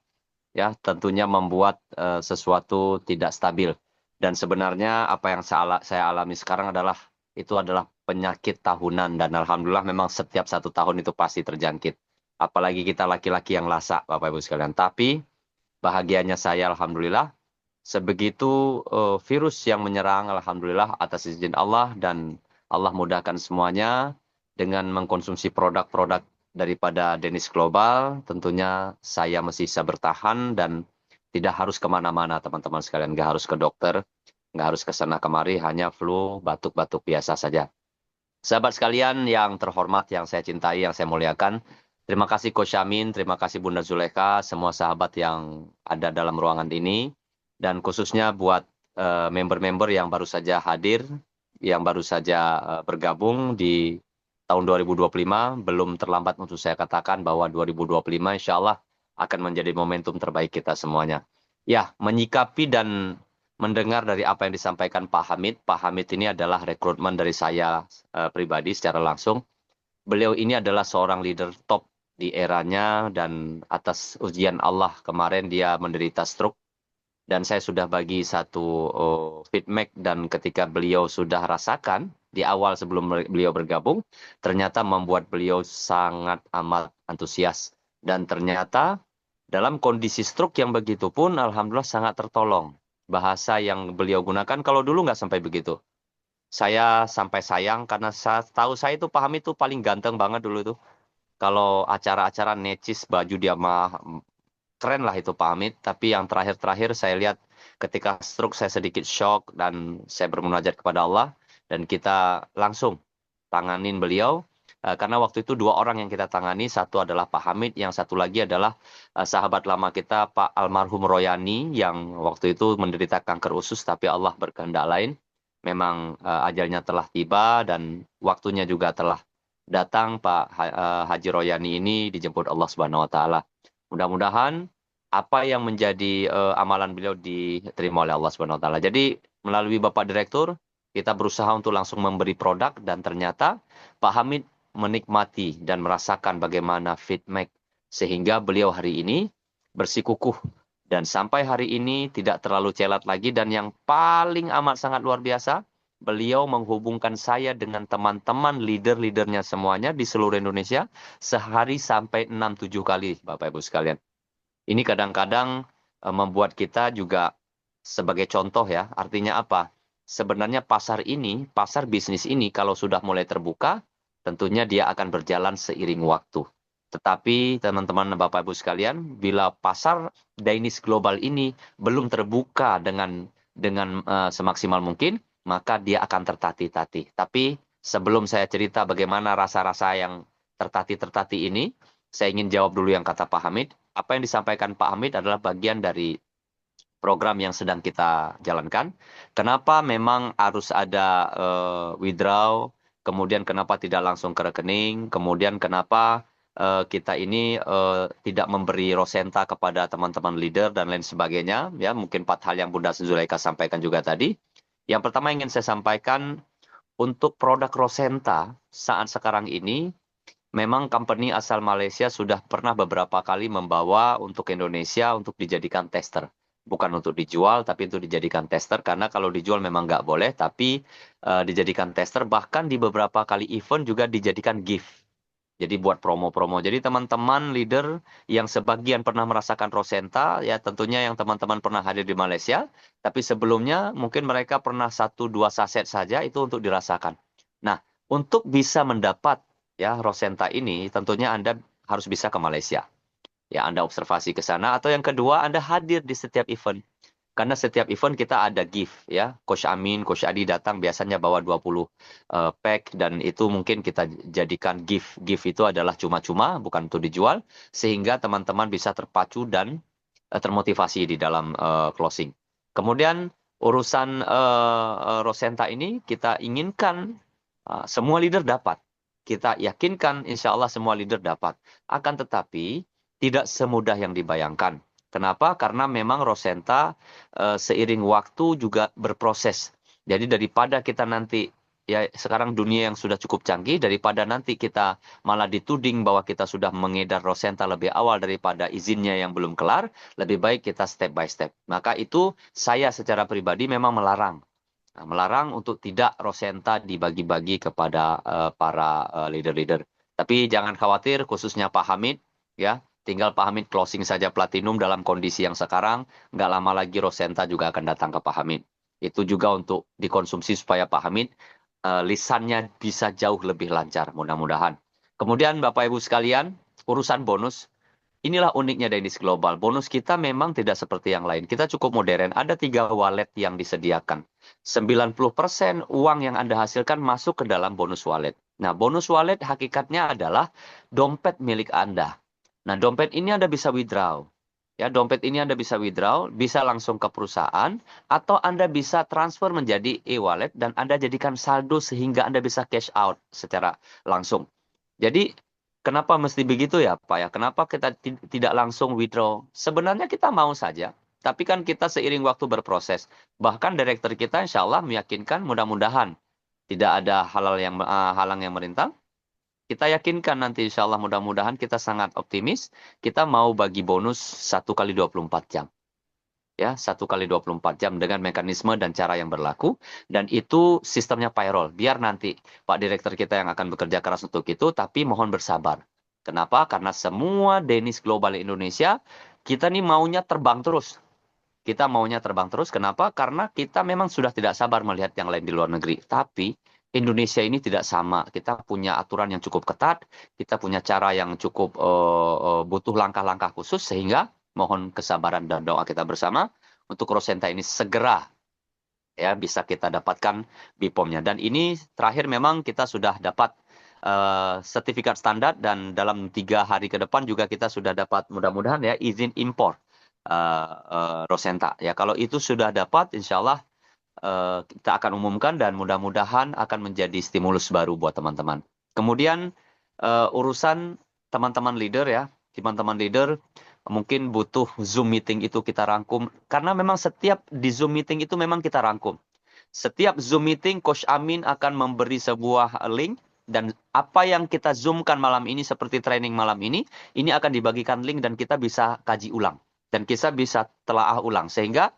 Ya, tentunya membuat sesuatu tidak stabil. Dan sebenarnya apa yang saya alami sekarang adalah penyakit tahunan, dan alhamdulillah memang setiap 1 tahun itu pasti terjangkit. Apalagi kita laki-laki yang lasak, Bapak Ibu sekalian. Tapi bahagianya saya alhamdulillah sebegitu virus yang menyerang, alhamdulillah atas izin Allah, dan Allah mudahkan semuanya dengan mengkonsumsi produk-produk daripada Denis Global. Tentunya saya masih bisa bertahan dan tidak harus kemana-mana, teman-teman sekalian. Nggak harus ke dokter, nggak harus ke sana kemari, hanya flu, batuk-batuk biasa saja. Sahabat sekalian yang terhormat, yang saya cintai, yang saya muliakan, terima kasih Coach Amin, terima kasih Bunda Zulekha, semua sahabat yang ada dalam ruangan ini, dan khususnya buat member-member yang baru saja hadir, yang baru saja bergabung di tahun 2025, belum terlambat untuk saya katakan bahwa 2025 insya Allah akan menjadi momentum terbaik kita semuanya. Ya, menyikapi dan mendengar dari apa yang disampaikan Pak Hamid. Pak Hamid ini adalah rekrutmen dari saya pribadi secara langsung. Beliau ini adalah seorang leader top di eranya, dan atas ujian Allah kemarin dia menderita stroke. Dan saya sudah bagi satu feedback, dan ketika beliau sudah rasakan di awal sebelum beliau bergabung, ternyata membuat beliau sangat amat antusias. Dan ternyata dalam kondisi stroke yang begitu pun, alhamdulillah sangat tertolong. Bahasa yang beliau gunakan, kalau dulu nggak sampai begitu. Saya sampai sayang, karena tahu saya itu Pak Hamid itu paling ganteng banget dulu tuh. Kalau acara-acara necis, baju dia mah keren lah itu Pak Hamid. Tapi yang terakhir-terakhir saya lihat ketika stroke, saya sedikit shock, dan saya bermunajat kepada Allah, dan kita langsung tanganin beliau. Karena waktu itu 2 orang yang kita tangani, satu adalah Pak Hamid, yang satu lagi adalah sahabat lama kita Pak almarhum Royani, yang waktu itu menderita kanker usus, tapi Allah berkehendak lain. Memang ajalnya telah tiba dan waktunya juga telah datang. Pak Haji Royani ini dijemput Allah Subhanahu wa taala. Mudah-mudahan apa yang menjadi amalan beliau diterima oleh Allah Subhanahu wa taala. Jadi melalui Bapak Direktur, kita berusaha untuk langsung memberi produk, dan ternyata Pak Hamid menikmati dan merasakan bagaimana feedback, sehingga beliau hari ini bersikukuh dan sampai hari ini tidak terlalu celat lagi. Dan yang paling amat sangat luar biasa, beliau menghubungkan saya dengan teman-teman leader-leadernya semuanya di seluruh Indonesia sehari sampai 6-7 kali, Bapak Ibu sekalian. Ini kadang-kadang membuat kita juga sebagai contoh ya. Artinya apa? Sebenarnya pasar bisnis ini kalau sudah mulai terbuka, tentunya dia akan berjalan seiring waktu. Tetapi teman-teman Bapak Ibu sekalian, bila pasar Denis Global ini belum terbuka dengan semaksimal mungkin, maka dia akan tertati-tati. Tapi sebelum saya cerita bagaimana rasa-rasa yang tertati-tertati ini, saya ingin jawab dulu yang kata Pak Hamid. Apa yang disampaikan Pak Hamid adalah bagian dari program yang sedang kita jalankan. Kenapa memang harus ada withdraw, kemudian kenapa tidak langsung ke rekening, kemudian kenapa kita ini tidak memberi rosenta kepada teman-teman leader dan lain sebagainya. Ya, mungkin 4 hal yang Bunda Zulekha sampaikan juga tadi. Yang pertama ingin saya sampaikan, untuk produk rosenta saat sekarang ini, memang company asal Malaysia sudah pernah beberapa kali membawa untuk Indonesia untuk dijadikan tester. Bukan untuk dijual, tapi untuk dijadikan tester. Karena kalau dijual memang nggak boleh, tapi dijadikan tester. Bahkan di beberapa kali event juga dijadikan gift. Jadi buat promo-promo. Jadi teman-teman leader yang sebagian pernah merasakan rosenta, ya tentunya yang teman-teman pernah hadir di Malaysia. Tapi sebelumnya mungkin mereka pernah 1-2 saset saja itu untuk dirasakan. Nah, untuk bisa mendapat ya rosenta ini, tentunya Anda harus bisa ke Malaysia. Ya, Anda observasi ke sana, atau yang kedua Anda hadir di setiap event. Karena setiap event kita ada gift ya. Coach Amin, Coach Adi datang biasanya bawa 20 pack, dan itu mungkin kita jadikan gift. Gift itu adalah cuma-cuma, bukan untuk dijual, sehingga teman-teman bisa terpacu dan termotivasi di dalam closing. Kemudian urusan rosenta ini kita inginkan semua leader dapat. kita yakinkan insya Allah semua leader dapat. Akan tetapi tidak semudah yang dibayangkan. Kenapa? Karena memang Rosenta seiring waktu juga berproses. Jadi daripada kita nanti, ya sekarang dunia yang sudah cukup canggih, daripada nanti kita malah dituding bahwa kita sudah mengedar Rosenta lebih awal daripada izinnya yang belum kelar, lebih baik kita step by step. Maka itu saya secara pribadi memang melarang. Nah, melarang untuk tidak Rosenta dibagi-bagi kepada para leader-leader. Tapi jangan khawatir, khususnya Pak Hamid, ya tinggal Pak Hamid closing saja Platinum dalam kondisi yang sekarang, nggak lama lagi Rosenta juga akan datang ke Pak Hamid. Itu juga untuk dikonsumsi supaya Pak Hamid lisannya bisa jauh lebih lancar, mudah-mudahan. Kemudian Bapak Ibu sekalian, urusan bonus, inilah uniknya Danish Global. Bonus kita memang tidak seperti yang lain. Kita cukup modern, ada 3 wallet yang disediakan. 90% uang yang Anda hasilkan masuk ke dalam bonus wallet. Nah, bonus wallet hakikatnya adalah dompet milik Anda. Nah, dompet ini Anda bisa withdraw. Ya, dompet ini Anda bisa withdraw, bisa langsung ke perusahaan, atau Anda bisa transfer menjadi e-wallet dan Anda jadikan saldo sehingga Anda bisa cash out secara langsung. Jadi, kenapa mesti begitu ya Pak ya? Kenapa kita tidak langsung withdraw? Sebenarnya kita mau saja, tapi kan kita seiring waktu berproses. Bahkan direktur kita insya Allah meyakinkan mudah-mudahan tidak ada halang yang merintang. Kita yakinkan nanti insya Allah mudah-mudahan kita sangat optimis. Kita mau bagi bonus 1 kali 24 jam. Ya, 1 kali 24 jam dengan mekanisme dan cara yang berlaku. Dan itu sistemnya payroll. Biar nanti Pak Direktur kita yang akan bekerja keras untuk itu, tapi mohon bersabar. Kenapa? Karena semua Danish Global Indonesia, kita nih maunya terbang terus. Kita maunya terbang terus. Kenapa? Karena kita memang sudah tidak sabar melihat yang lain di luar negeri. Tapi Indonesia ini tidak sama. Kita punya aturan yang cukup ketat, kita punya cara yang cukup butuh langkah-langkah khusus, sehingga mohon kesabaran dan doa kita bersama untuk Rosenta ini segera ya bisa kita dapatkan BPOM-nya. Dan ini terakhir memang kita sudah dapat sertifikat standar dan dalam 3 hari ke depan juga kita sudah dapat mudah-mudahan ya izin impor Rosenta. Ya kalau itu sudah dapat, insya Allah kita akan umumkan dan mudah-mudahan akan menjadi stimulus baru buat teman-teman. Kemudian urusan teman-teman leader ya, teman-teman leader mungkin butuh Zoom meeting itu kita rangkum, karena memang setiap di Zoom meeting itu memang kita rangkum. Setiap Zoom meeting Coach Amin akan memberi sebuah link, dan apa yang kita zoomkan malam ini seperti training malam ini akan dibagikan link dan kita bisa kaji ulang dan kita bisa telaah ulang sehingga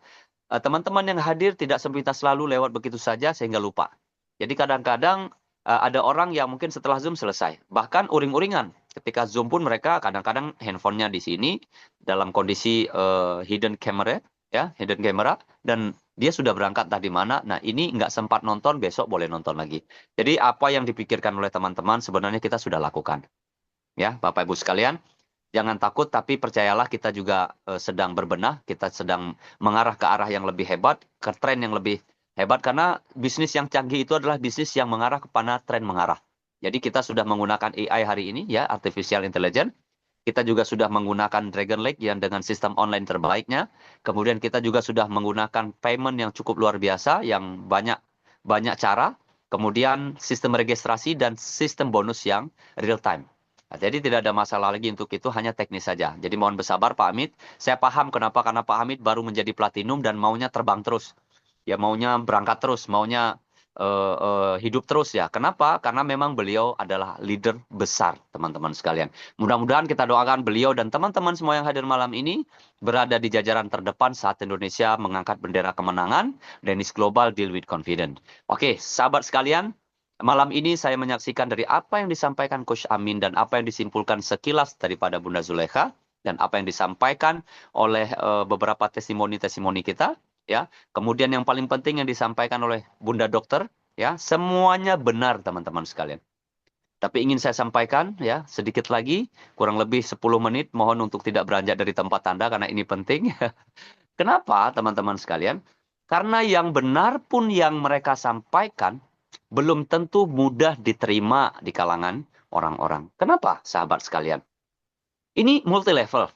teman-teman yang hadir tidak sepintas lalu lewat begitu saja sehingga lupa. Jadi kadang-kadang ada orang yang mungkin setelah Zoom selesai. Bahkan uring-uringan. Ketika Zoom pun mereka kadang-kadang handphonenya di sini dalam kondisi hidden camera, ya, hidden camera, dan dia sudah berangkat tadi mana. Nah, ini nggak sempat nonton, besok boleh nonton lagi. Jadi apa yang dipikirkan oleh teman-teman sebenarnya kita sudah lakukan. Ya, Bapak Ibu sekalian. Jangan takut, tapi percayalah kita juga sedang berbenah, kita sedang mengarah ke arah yang lebih hebat, ke tren yang lebih hebat, karena bisnis yang canggih itu adalah bisnis yang mengarah kepada tren mengarah. Jadi kita sudah menggunakan AI hari ini, ya, Artificial Intelligence. Kita juga sudah menggunakan Dragon Lake yang dengan sistem online terbaiknya. Kemudian kita juga sudah menggunakan payment yang cukup luar biasa, yang banyak cara. Kemudian sistem registrasi dan sistem bonus yang real time. Nah, jadi tidak ada masalah lagi untuk itu, hanya teknis saja. Jadi mohon bersabar Pak Hamid. Saya paham kenapa, karena Pak Hamid baru menjadi platinum dan maunya terbang terus. Ya maunya berangkat terus, maunya hidup terus ya. Kenapa? Karena memang beliau adalah leader besar teman-teman sekalian. Mudah-mudahan kita doakan beliau dan teman-teman semua yang hadir malam ini berada di jajaran terdepan saat Indonesia mengangkat bendera kemenangan. Danish Global Deal with Confidence. Oke, sahabat sekalian. Malam ini saya menyaksikan dari apa yang disampaikan Coach Amin dan apa yang disimpulkan sekilas daripada Bunda Zulekha dan apa yang disampaikan oleh beberapa testimoni-testimoni kita, ya. Kemudian yang paling penting yang disampaikan oleh Bunda Dokter, ya, semuanya benar teman-teman sekalian. Tapi ingin saya sampaikan ya sedikit lagi, kurang lebih 10 menit, mohon untuk tidak beranjak dari tempat Anda karena ini penting. Kenapa teman-teman sekalian? Karena yang benar pun yang mereka sampaikan belum tentu mudah diterima di kalangan orang-orang. Kenapa, sahabat sekalian? Ini multi level.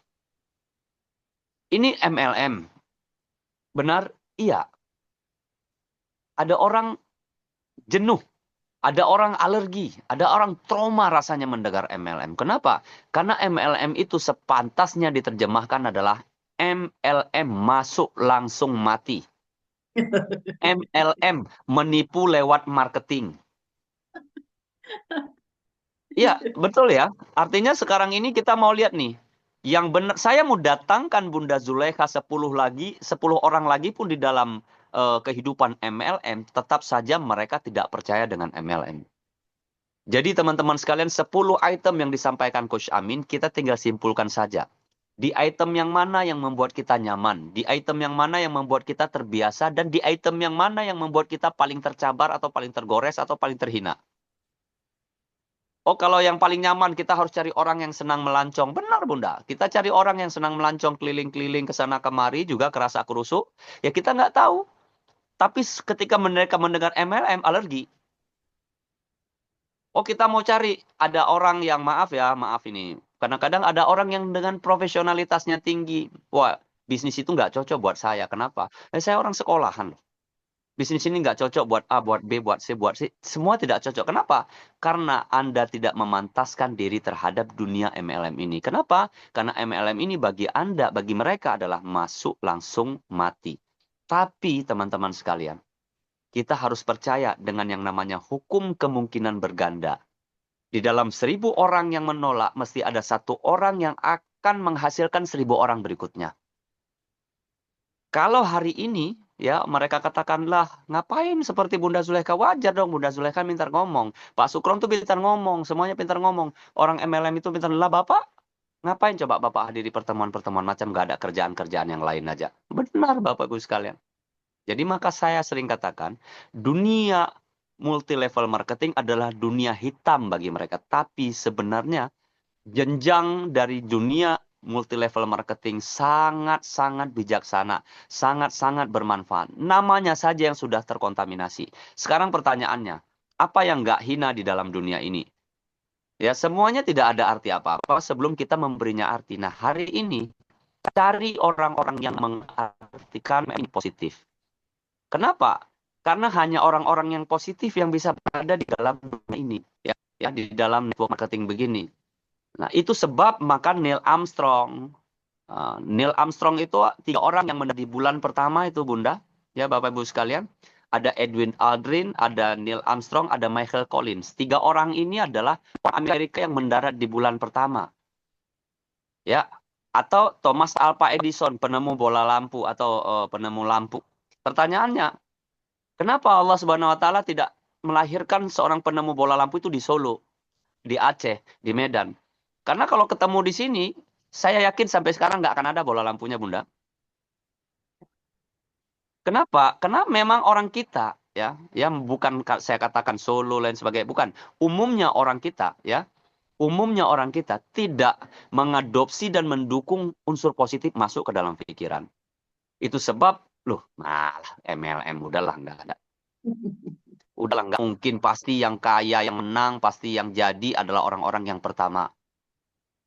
Ini MLM. Benar? Iya. Ada orang jenuh. Ada orang alergi, ada orang trauma rasanya mendengar MLM. Kenapa? Karena MLM itu sepantasnya diterjemahkan adalah MLM, masuk langsung mati. MLM, menipu lewat marketing. Iya, betul ya. Artinya sekarang ini kita mau lihat nih. Yang benar, saya mau datangkan Bunda Zulekha 10 orang lagi pun di dalam kehidupan MLM, tetap saja mereka tidak percaya dengan MLM. Jadi teman-teman sekalian, 10 item yang disampaikan Coach Amin, kita tinggal simpulkan saja. Di item yang mana yang membuat kita nyaman, di item yang mana yang membuat kita terbiasa, dan di item yang mana yang membuat kita paling tercabar atau paling tergores atau paling terhina. Oh, kalau yang paling nyaman kita harus cari orang yang senang melancong. Benar, Bunda. Kita cari orang yang senang melancong keliling-keliling ke sana kemari, juga kerasa kerusuk. Ya kita nggak tahu. Tapi ketika mereka mendengar MLM, alergi. Oh, kita mau cari ada orang yang, maaf ini. Kadang-kadang ada orang yang dengan profesionalitasnya tinggi. Wah, bisnis itu nggak cocok buat saya. Kenapa? Saya orang sekolahan. Bisnis ini nggak cocok buat A, buat B, buat C, buat C. Semua tidak cocok. Kenapa? Karena Anda tidak memantaskan diri terhadap dunia MLM ini. Kenapa? Karena MLM ini bagi Anda, bagi mereka adalah masuk langsung mati. Tapi teman-teman sekalian, kita harus percaya dengan yang namanya hukum kemungkinan berganda. Di dalam 1000 orang yang menolak, mesti ada 1 orang yang akan menghasilkan 1000 orang berikutnya. Kalau hari ini, ya mereka katakanlah, ngapain seperti Bunda Zulekha? Wajar dong, Bunda Zulekha pintar ngomong. Pak Sukron tuh pintar ngomong, semuanya pintar ngomong. Orang MLM itu pintar. Lah Bapak, ngapain coba Bapak hadiri pertemuan-pertemuan macam nggak ada kerjaan-kerjaan yang lain aja? Benar Bapak Ibu sekalian. Jadi maka saya sering katakan, dunia multi-level marketing adalah dunia hitam bagi mereka. Tapi sebenarnya jenjang dari dunia multi-level marketing sangat-sangat bijaksana, sangat-sangat bermanfaat. Namanya saja yang sudah terkontaminasi. Sekarang pertanyaannya, apa yang nggak hina di dalam dunia ini? Ya, semuanya tidak ada arti apa-apa sebelum kita memberinya arti. Nah, hari ini, cari orang-orang yang mengartikan ini positif. Kenapa? Karena hanya orang-orang yang positif yang bisa berada di dalam dunia ini. Ya, di dalam network marketing begini. Nah, itu sebab maka Neil Armstrong. Neil Armstrong itu 3 orang yang mendarat di bulan pertama itu, Bunda. Ya, Bapak Ibu sekalian. Ada Edwin Aldrin, ada Neil Armstrong, ada Michael Collins. 3 orang ini adalah orang Amerika yang mendarat di bulan pertama. Ya, atau Thomas Alva Edison, penemu bola lampu atau penemu lampu. Pertanyaannya, kenapa Allah Subhanahu wa taala tidak melahirkan seorang penemu bola lampu itu di Solo, di Aceh, di Medan? Karena kalau ketemu di sini, saya yakin sampai sekarang nggak akan ada bola lampunya, Bunda. Kenapa? Karena memang orang kita, ya, yang bukan saya katakan Solo lain sebagainya, bukan. Umumnya orang kita, ya, umumnya orang kita tidak mengadopsi dan mendukung unsur positif masuk ke dalam pikiran. Itu sebab, loh, malah MLM udahlah nggak ada. Udahlah nggak mungkin, pasti yang kaya, yang menang, pasti yang jadi adalah orang-orang yang pertama.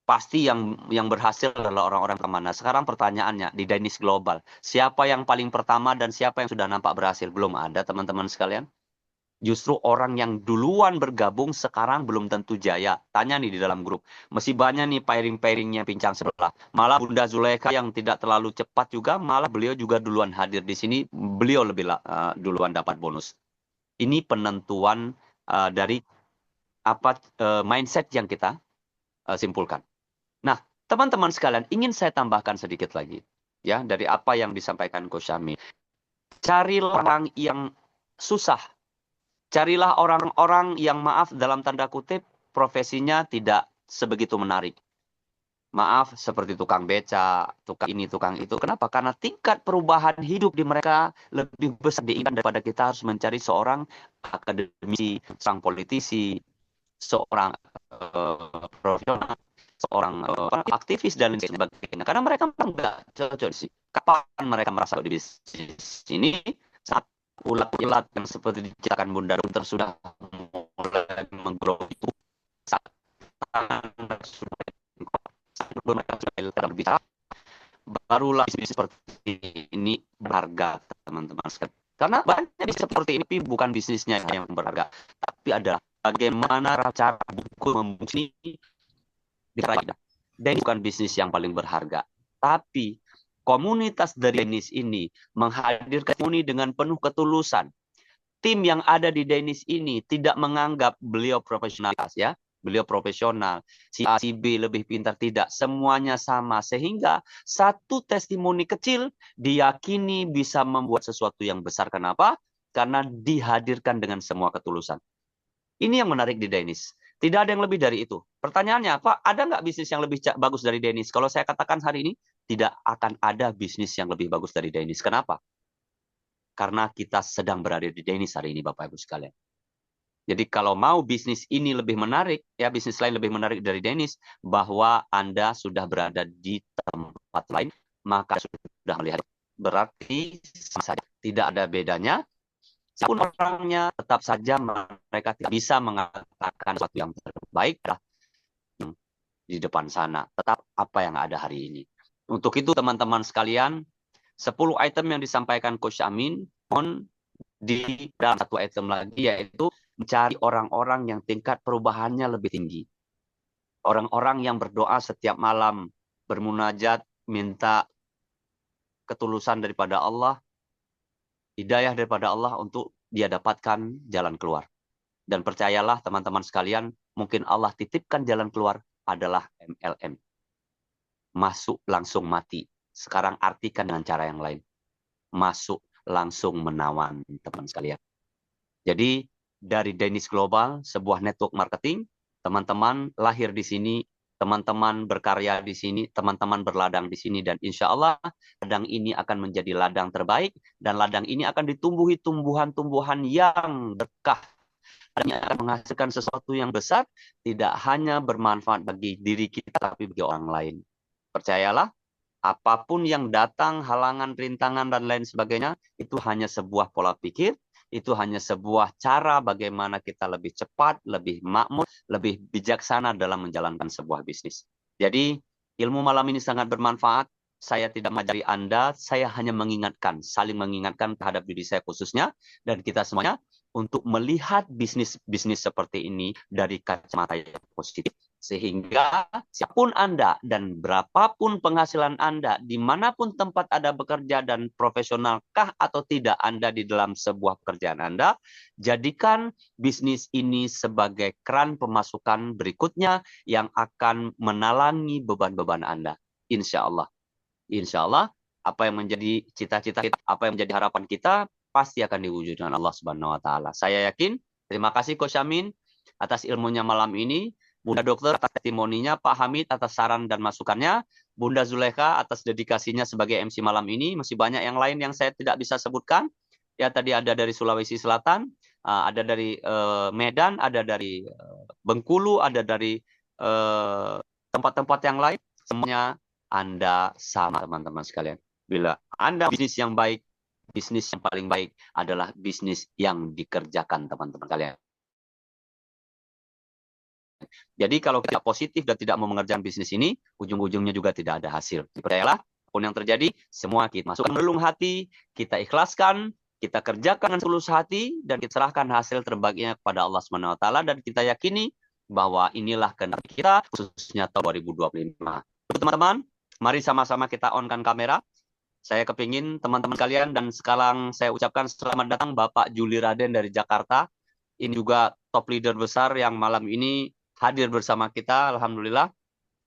Pasti yang berhasil adalah orang-orang kemana. Sekarang pertanyaannya di Danish Global, siapa yang paling pertama dan siapa yang sudah nampak berhasil? Belum ada, teman-teman sekalian. Justru orang yang duluan bergabung sekarang belum tentu jaya. Tanya nih di dalam grup. Masih banyak nih pairing-pairingnya pincang sebelah. Malah Bunda Zulekha yang tidak terlalu cepat juga, malah beliau juga duluan hadir di sini. Beliau lebih duluan dapat bonus. Ini penentuan dari mindset yang kita simpulkan. Nah, teman-teman sekalian, ingin saya tambahkan sedikit lagi, ya, dari apa yang disampaikan Coach Amin. Carilah orang yang susah. Carilah orang-orang yang, maaf dalam tanda kutip, profesinya tidak sebegitu menarik. Maaf, seperti tukang beca, tukang ini, tukang itu. Kenapa? Karena tingkat perubahan hidup di mereka lebih besar diinginkan daripada kita harus mencari seorang akademisi, seorang politisi, seorang profesional, seorang aktivis dan lain sebagainya. Karena mereka nggak cocok sih. Kapan mereka merasa di bisnis ini? Saat ulat-ulat yang seperti diceritakan Bunda Runter sudah mulai menggrow itu, saat mereka sudah berbicara, barulah bisnis seperti ini berharga, teman-teman sekalian. Karena banyak bisnis seperti ini bukan bisnisnya yang berharga, tapi tapi adalah bagaimana cara buku membungkus ini diraih. Denis bukan bisnis yang paling berharga, tapi komunitas dari Denis ini menghadirkan Muni dengan penuh ketulusan. Tim yang ada di Denis ini tidak menganggap beliau profesional, ya. Beliau profesional, si A, si B lebih pintar, tidak. Semuanya sama, sehingga satu testimoni kecil diyakini bisa membuat sesuatu yang besar. Kenapa? Karena dihadirkan dengan semua ketulusan. Ini yang menarik di Denis. Tidak ada yang lebih dari itu. Pertanyaannya apa? Ada nggak bisnis yang lebih bagus dari Denis? Kalau saya katakan hari ini, tidak akan ada bisnis yang lebih bagus dari Denis. Kenapa? Karena kita sedang berada di Denis hari ini, Bapak Ibu sekalian. Jadi kalau mau bisnis ini lebih menarik, ya bisnis lain lebih menarik dari Denis, bahwa Anda sudah berada di tempat lain, maka sudah melihat. Berarti sama saja. Tidak ada bedanya. Siapapun orangnya, tetap saja mereka tidak bisa mengatakan sesuatu yang terbaik di depan sana. Tetap apa yang ada hari ini. Untuk itu teman-teman sekalian, 10 item yang disampaikan Coach Amin, di dalam satu item lagi, yaitu mencari orang-orang yang tingkat perubahannya lebih tinggi. Orang-orang yang berdoa setiap malam, bermunajat, minta ketulusan daripada Allah, hidayah daripada Allah untuk dia dapatkan jalan keluar. Dan percayalah teman-teman sekalian, mungkin Allah titipkan jalan keluar adalah MLM. Masuk langsung mati. Sekarang artikan dengan cara yang lain. Masuk langsung menawan, teman sekalian. Jadi dari Denis Global, sebuah network marketing, teman-teman lahir di sini, teman-teman berkarya di sini, teman-teman berladang di sini, dan insya Allah ladang ini akan menjadi ladang terbaik, dan ladang ini akan ditumbuhi tumbuhan-tumbuhan yang berkah. Ini akan menghasilkan sesuatu yang besar, tidak hanya bermanfaat bagi diri kita, tapi bagi orang lain. Percayalah, apapun yang datang, halangan, rintangan, dan lain sebagainya, itu hanya sebuah pola pikir, itu hanya sebuah cara bagaimana kita lebih cepat, lebih makmur, lebih bijaksana dalam menjalankan sebuah bisnis. Jadi, ilmu malam ini sangat bermanfaat. Saya tidak mengajari Anda, saya hanya mengingatkan, saling mengingatkan terhadap diri saya khususnya, dan kita semuanya, untuk melihat bisnis-bisnis seperti ini dari kacamata yang positif. Sehingga siapapun Anda dan berapapun penghasilan Anda, dimanapun tempat Anda bekerja dan profesionalkah atau tidak Anda di dalam sebuah pekerjaan Anda, jadikan bisnis ini sebagai keran pemasukan berikutnya yang akan menalangi beban-beban Anda. Insya Allah. Insya Allah, apa yang menjadi cita-cita kita, apa yang menjadi harapan kita, pasti akan diwujudkan Allah Subhanahu wa Ta'ala. Saya yakin. Terima kasih Coach Amin atas ilmunya malam ini. Bunda Dokter atas testimoninya, Pak Hamid atas saran dan masukannya, Bunda Zulekha atas dedikasinya sebagai MC malam ini. Masih banyak yang lain yang saya tidak bisa sebutkan. Ya, tadi ada dari Sulawesi Selatan, ada dari Medan, ada dari Bengkulu, ada dari tempat-tempat yang lain. Semuanya Anda sama, teman-teman sekalian. Bila Anda bisnis yang baik, bisnis yang paling baik adalah bisnis yang dikerjakan, teman-teman sekalian. Jadi kalau kita positif dan tidak mau mengerjakan bisnis ini, ujung-ujungnya juga tidak ada hasil. Percayalah, apapun yang terjadi, semua kita masukkan relung hati, kita ikhlaskan, kita kerjakan dengan tulus hati, dan kita serahkan hasil terbaiknya kepada Allah SWT, dan kita yakini bahwa inilah kehendak kita, khususnya tahun 2025. Teman-teman, mari sama-sama kita on-kan kamera. Saya kepingin teman-teman kalian, dan sekarang saya ucapkan selamat datang Bapak Juli Raden dari Jakarta. Ini juga top leader besar yang malam ini hadir bersama kita, alhamdulillah.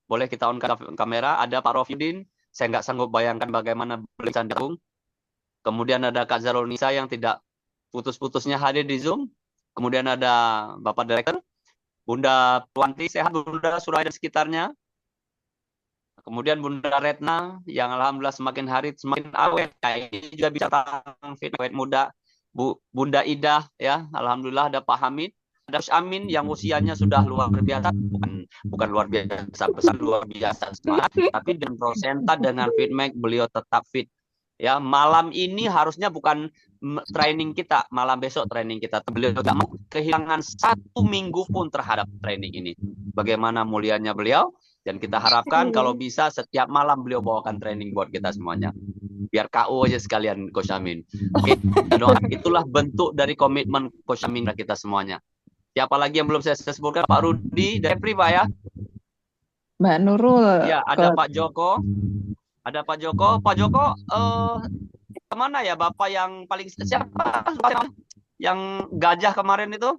Boleh kita on kamera. Ada Pak Rofidin, saya nggak sanggup bayangkan bagaimana beliau cenderung. Kemudian ada Kak Zarul Nisa yang tidak putus-putusnya hadir di Zoom. Kemudian ada Bapak Direktur, Bunda Tuanti, sehat Bunda, Surabaya dan sekitarnya. Kemudian Bunda Retna, yang alhamdulillah semakin hari semakin awet. Ini juga bisa tentang fit awet muda. Bunda Ida, ya, alhamdulillah ada Pak Hamid. Ada Coach Amin yang usianya sudah luar biasa, bukan luar biasa besar, luar biasa semangat, tapi dengan prosenta, dengan feedback beliau tetap fit. Ya, malam ini harusnya bukan training kita, malam besok training kita. Beliau tidak mau kehilangan 1 minggu pun terhadap training ini. Bagaimana mulianya beliau, dan kita harapkan kalau bisa setiap malam beliau bawakan training buat kita semuanya. Biar KO aja sekalian Coach Amin. Oke, itulah bentuk dari komitmen Coach Amin kita semuanya. Siapa lagi yang belum saya sebutkan? Pak Rudi, Depri Pak ya. Mbak Nurul Ya, ada Pak Joko. Ada Pak Joko. Pak Joko, kemana ya Bapak yang paling siapa? Yang gajah kemarin itu?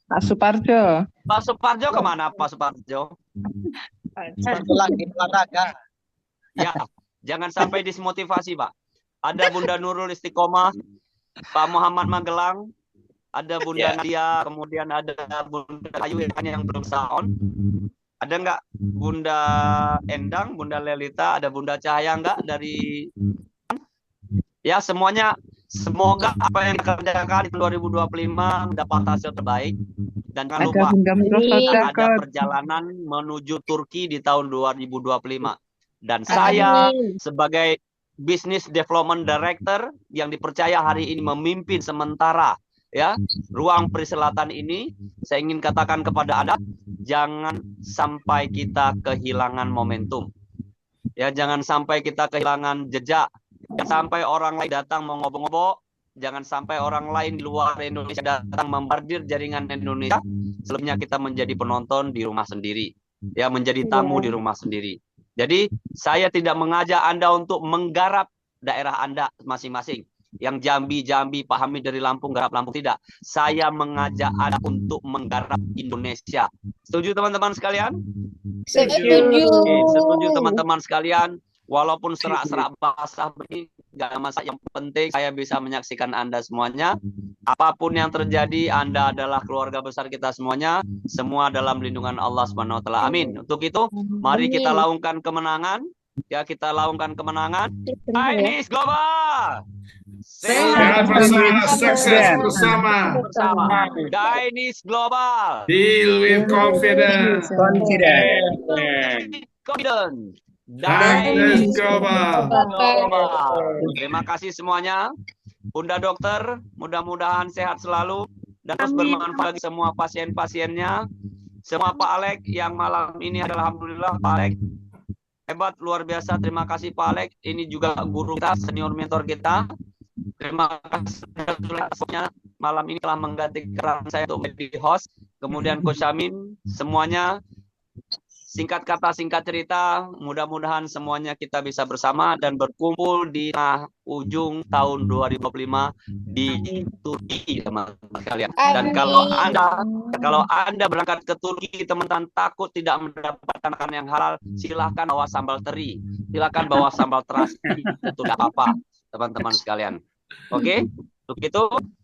Pak Suparjo. Pak Suparjo kemana Pak Suparjo? Lagi olahraga. Ya, jangan sampai dismotivasi Pak. Ada Bunda Nurul Istiqomah, Pak Muhammad Magelang, ada Bunda Nadia, kemudian ada Bunda Ayu yang belum sound. Ada nggak Bunda Endang, Bunda Lelita, ada Bunda Cahaya nggak dari? Ya, semuanya semoga apa yang dikerjakan di 2025 mendapat hasil terbaik. Dan jangan lupa ada perjalanan menuju Turki di tahun 2025. Dan saya sebagai Business Development Director yang dipercaya hari ini memimpin sementara ya ruang Periselatan ini, saya ingin katakan kepada Anda, jangan sampai kita kehilangan momentum. Ya, jangan sampai kita kehilangan jejak. Jangan sampai orang lain datang mengobok-ngobok. Jangan sampai orang lain di luar Indonesia datang membardir jaringan Indonesia. Sebelumnya kita menjadi penonton di rumah sendiri. Ya, menjadi tamu di rumah sendiri. Jadi, saya tidak mengajak Anda untuk menggarap daerah Anda masing-masing. Yang Jambi, Pak Hamid dari Lampung, garap Lampung, tidak. Saya mengajak Anda untuk menggarap Indonesia. Setuju teman-teman sekalian? Setuju. Oke, setuju teman-teman sekalian. Walaupun serak-serak basah begini, nggak ada masalah. Yang penting saya bisa menyaksikan Anda semuanya. Apapun yang terjadi, Anda adalah keluarga besar kita semuanya. Semua dalam lindungan Allah Subhanahu wa taala. Amin. Untuk itu, mari kita laungkan kemenangan. Ya, kita laungkan kemenangan. Chinese Global. Sehat bersama, sukses bersama. Chinese Global. Deal with confidence. Confident. Chinese Global. Terima kasih semuanya. Bunda Dokter, mudah-mudahan sehat selalu dan terus bermanfaat bagi semua pasien-pasiennya. Semua Pak Alek yang malam ini adalah alhamdulillah Pak Alek hebat, luar biasa. Terima kasih Pak Alek. Ini juga guru kita, senior mentor kita. Terima kasih malam ini telah mengganti peran saya untuk menjadi host. Kemudian Coach Amin, semuanya singkat kata, singkat cerita, mudah-mudahan semuanya kita bisa bersama dan berkumpul di ujung tahun 2025 di Turki, teman-teman sekalian. Dan kalau Anda berangkat ke Turki, teman-teman takut tidak mendapatkan makanan yang halal, silahkan bawa sambal teri, silahkan bawa sambal terasi, itu tidak apa-apa, teman-teman sekalian. Oke, untuk itu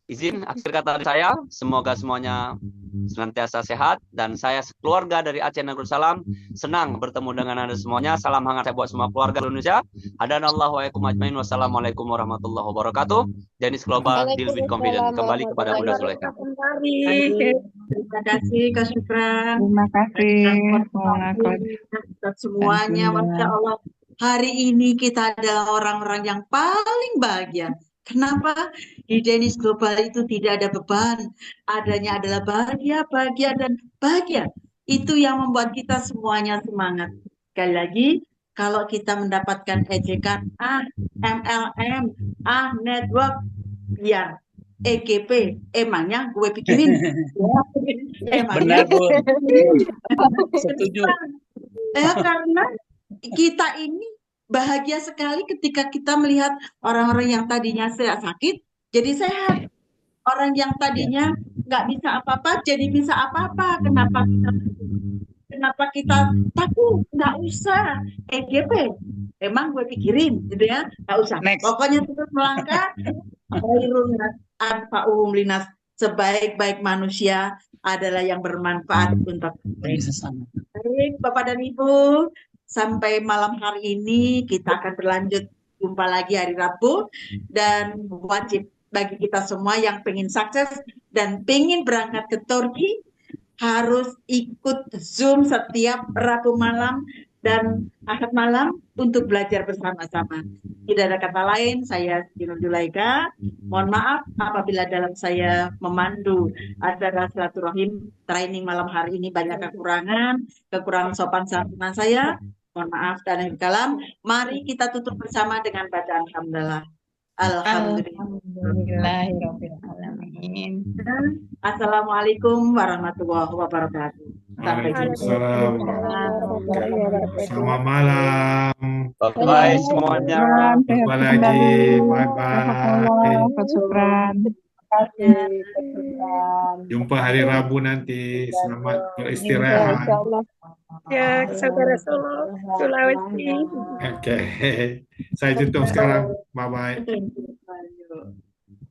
izin akhir kata dari saya, semoga semuanya senantiasa sehat dan saya keluarga dari Aceh Negeri Salam senang bertemu dengan Anda semuanya. Salam hangat saya buat semua keluarga Indonesia. Hadanallahu wa iyyakum ajmain. Wassalamualaikum warahmatullahi wabarakatuh. Chinese Global, Deal with Confidence. Kembali kepada Bunda Zulaikha. Terima kasih Kak Syukran. Terima kasih. Semuanya, Masya Allah. Hari ini kita adalah orang-orang yang paling bahagia. Kenapa? Di Chinese Global itu tidak ada beban. Adanya adalah bahagia, bahagia, dan bahagia. Itu yang membuat kita semuanya semangat. Sekali lagi, kalau kita mendapatkan ejekan MLM, network, ya EGP, emangnya gue pikirin. Benar, Bu. Setuju. Karena kita ini bahagia sekali ketika kita melihat orang-orang yang tadinya sakit jadi sehat, orang yang tadinya nggak bisa apa-apa jadi bisa apa-apa. Kenapa kita takut? Nggak usah EGP, emang gue pikirin gitu ya, nggak usah. Pokoknya terus melangkah. Linas, sebaik-baik manusia adalah yang bermanfaat untuk sesama. Baik, Bapak dan Ibu, sampai malam hari ini kita akan berlanjut jumpa lagi hari Rabu, dan wajib bagi kita semua yang pengen sukses dan pengen berangkat ke Turki harus ikut Zoom setiap Rabu malam dan Ahad malam untuk belajar bersama-sama. Tidak ada kata lain, saya Siti Zulaikha. Mohon maaf apabila dalam saya memandu acara silaturahim training malam hari ini banyak kekurangan sopan santun saya. Mohon maaf dan kalam. Mari kita tutup bersama dengan bacaan hamdalah. Alhamdulillah. Alhamdulillahirrahmanirrahim. Assalamualaikum warahmatullahi wabarakatuh. Sampai jumpa. Waalaikumsalam warahmatullahi wabarakatuh. Selamat malam. Bye semuanya. Jumpa lagi. Bye-bye. Pak Supran. Jumpa hari Rabu nanti. Selamat Insya beristirahat. Allah. Ya, saudara Solo, Sulawesi. Oke. Saya tutup sekarang. Bye-bye.